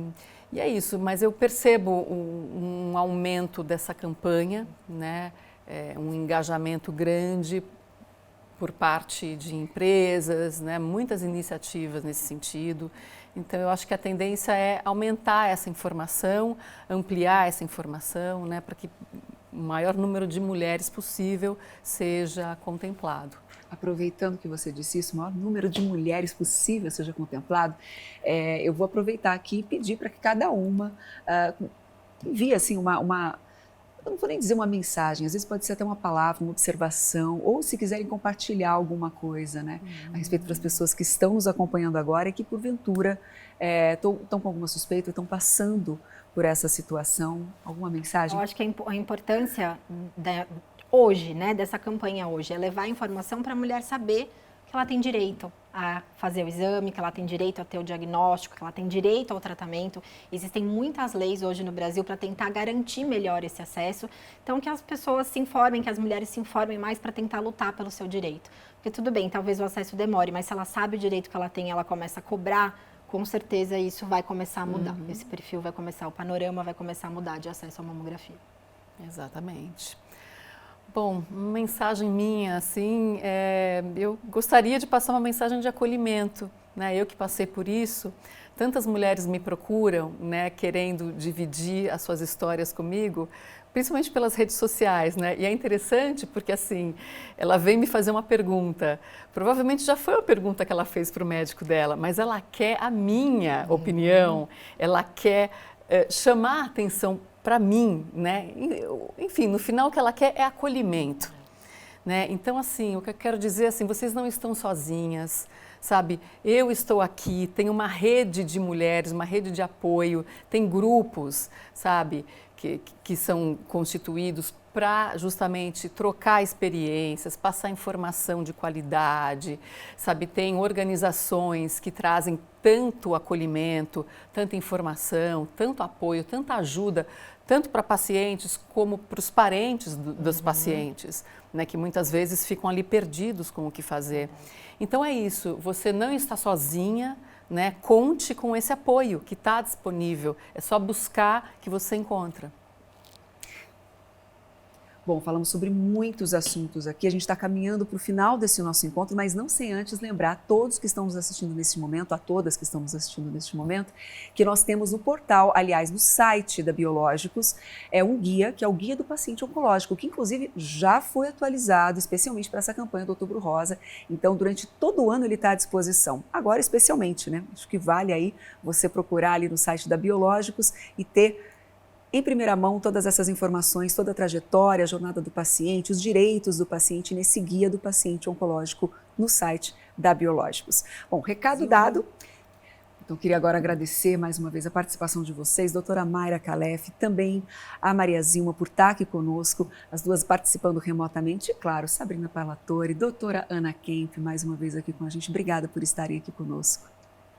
é isso, mas eu percebo um aumento dessa campanha, né? Um engajamento grande por parte de empresas, né? Muitas iniciativas nesse sentido. Então, eu acho que a tendência é aumentar essa informação, ampliar essa informação, né? Para que o maior número de mulheres possível seja contemplado. Aproveitando que você disse isso, o maior número de mulheres possível seja contemplado, eu vou aproveitar aqui e pedir para que cada uma envie assim, eu não vou nem dizer uma mensagem, às vezes pode ser até uma palavra, uma observação, ou se quiserem compartilhar alguma coisa, né, a respeito das pessoas que estão nos acompanhando agora e que porventura estão com alguma suspeita, estão passando por essa situação, alguma mensagem? Eu acho que a importância hoje, né, dessa campanha hoje, é levar a informação para a mulher saber que ela tem direito a fazer o exame, que ela tem direito a ter o diagnóstico, que ela tem direito ao tratamento. Existem muitas leis hoje no Brasil para tentar garantir melhor esse acesso. Então, que as pessoas se informem, que as mulheres se informem mais para tentar lutar pelo seu direito. Porque tudo bem, talvez o acesso demore, mas se ela sabe o direito que ela tem, ela começa a cobrar, com certeza isso vai começar a mudar. Esse perfil vai começar, o panorama vai começar a mudar de acesso à mamografia. Exatamente. Bom, uma mensagem minha, assim, eu gostaria de passar uma mensagem de acolhimento, né? Eu que passei por isso, tantas mulheres me procuram, né, querendo dividir as suas histórias comigo, principalmente pelas redes sociais, né? E é interessante porque, assim, ela vem me fazer uma pergunta, provavelmente já foi uma pergunta que ela fez para o médico dela, mas ela quer a minha opinião, ela quer chamar a atenção para mim, né? Enfim, no final o que ela quer é acolhimento, né? Então, assim, o que eu quero dizer, assim, vocês não estão sozinhas, sabe? Eu estou aqui, tem uma rede de mulheres, uma rede de apoio, tem grupos, sabe, que são constituídos para justamente trocar experiências, passar informação de qualidade, sabe? Tem organizações que trazem tanto acolhimento, tanta informação, tanto apoio, tanta ajuda, tanto para pacientes como para os parentes dos pacientes, né? Que muitas vezes ficam ali perdidos com o que fazer. Então é isso, você não está sozinha, né? Conte com esse apoio que está disponível, é só buscar que você encontra. Bom, falamos sobre muitos assuntos aqui, a gente está caminhando para o final desse nosso encontro, mas não sem antes lembrar a todos que estão nos assistindo neste momento, a todas que estão nos assistindo neste momento, que nós temos no portal, aliás, no site da Biológicos, um guia, que é o Guia do Paciente Oncológico, que inclusive já foi atualizado especialmente para essa campanha do Outubro Rosa, então durante todo o ano ele está à disposição, agora especialmente, né? Acho que vale aí você procurar ali no site da Biológicos e ter em primeira mão todas essas informações, toda a trajetória, a jornada do paciente, os direitos do paciente nesse guia do paciente oncológico no site da Biológicos. Bom, recado dado. Muito Então, queria agora agradecer mais uma vez a participação de vocês, doutora Mayra Calef, também a Maria Zilma por estar aqui conosco, as duas participando remotamente, e claro, Sabrina Parlatore, doutora Ana Kemp, mais uma vez aqui com a gente. Obrigada por estarem aqui conosco.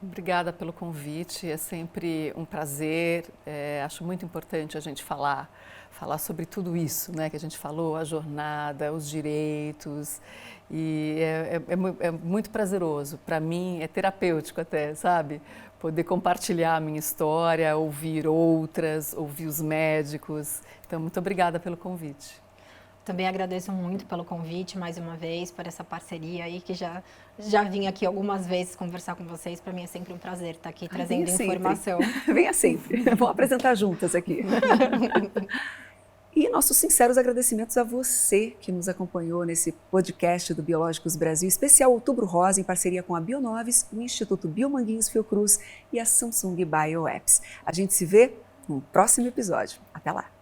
Obrigada pelo convite, é sempre um prazer, acho muito importante a gente falar sobre tudo isso, né, que a gente falou, a jornada, os direitos, e é muito prazeroso, para mim é terapêutico até, sabe? Poder compartilhar a minha história, ouvir outras, ouvir os médicos, então muito obrigada pelo convite. Também agradeço muito pelo convite, mais uma vez, por essa parceria aí, que já vim aqui algumas vezes conversar com vocês. Para mim é sempre um prazer estar aqui trazendo informação. Venha sempre. Vamos apresentar juntas aqui. E nossos sinceros agradecimentos a você que nos acompanhou nesse podcast do Biológicos Brasil, especial Outubro Rosa, em parceria com a Bionovis, o Instituto Biomanguinhos Fiocruz e a Samsung Bioapps. A gente se vê no próximo episódio. Até lá!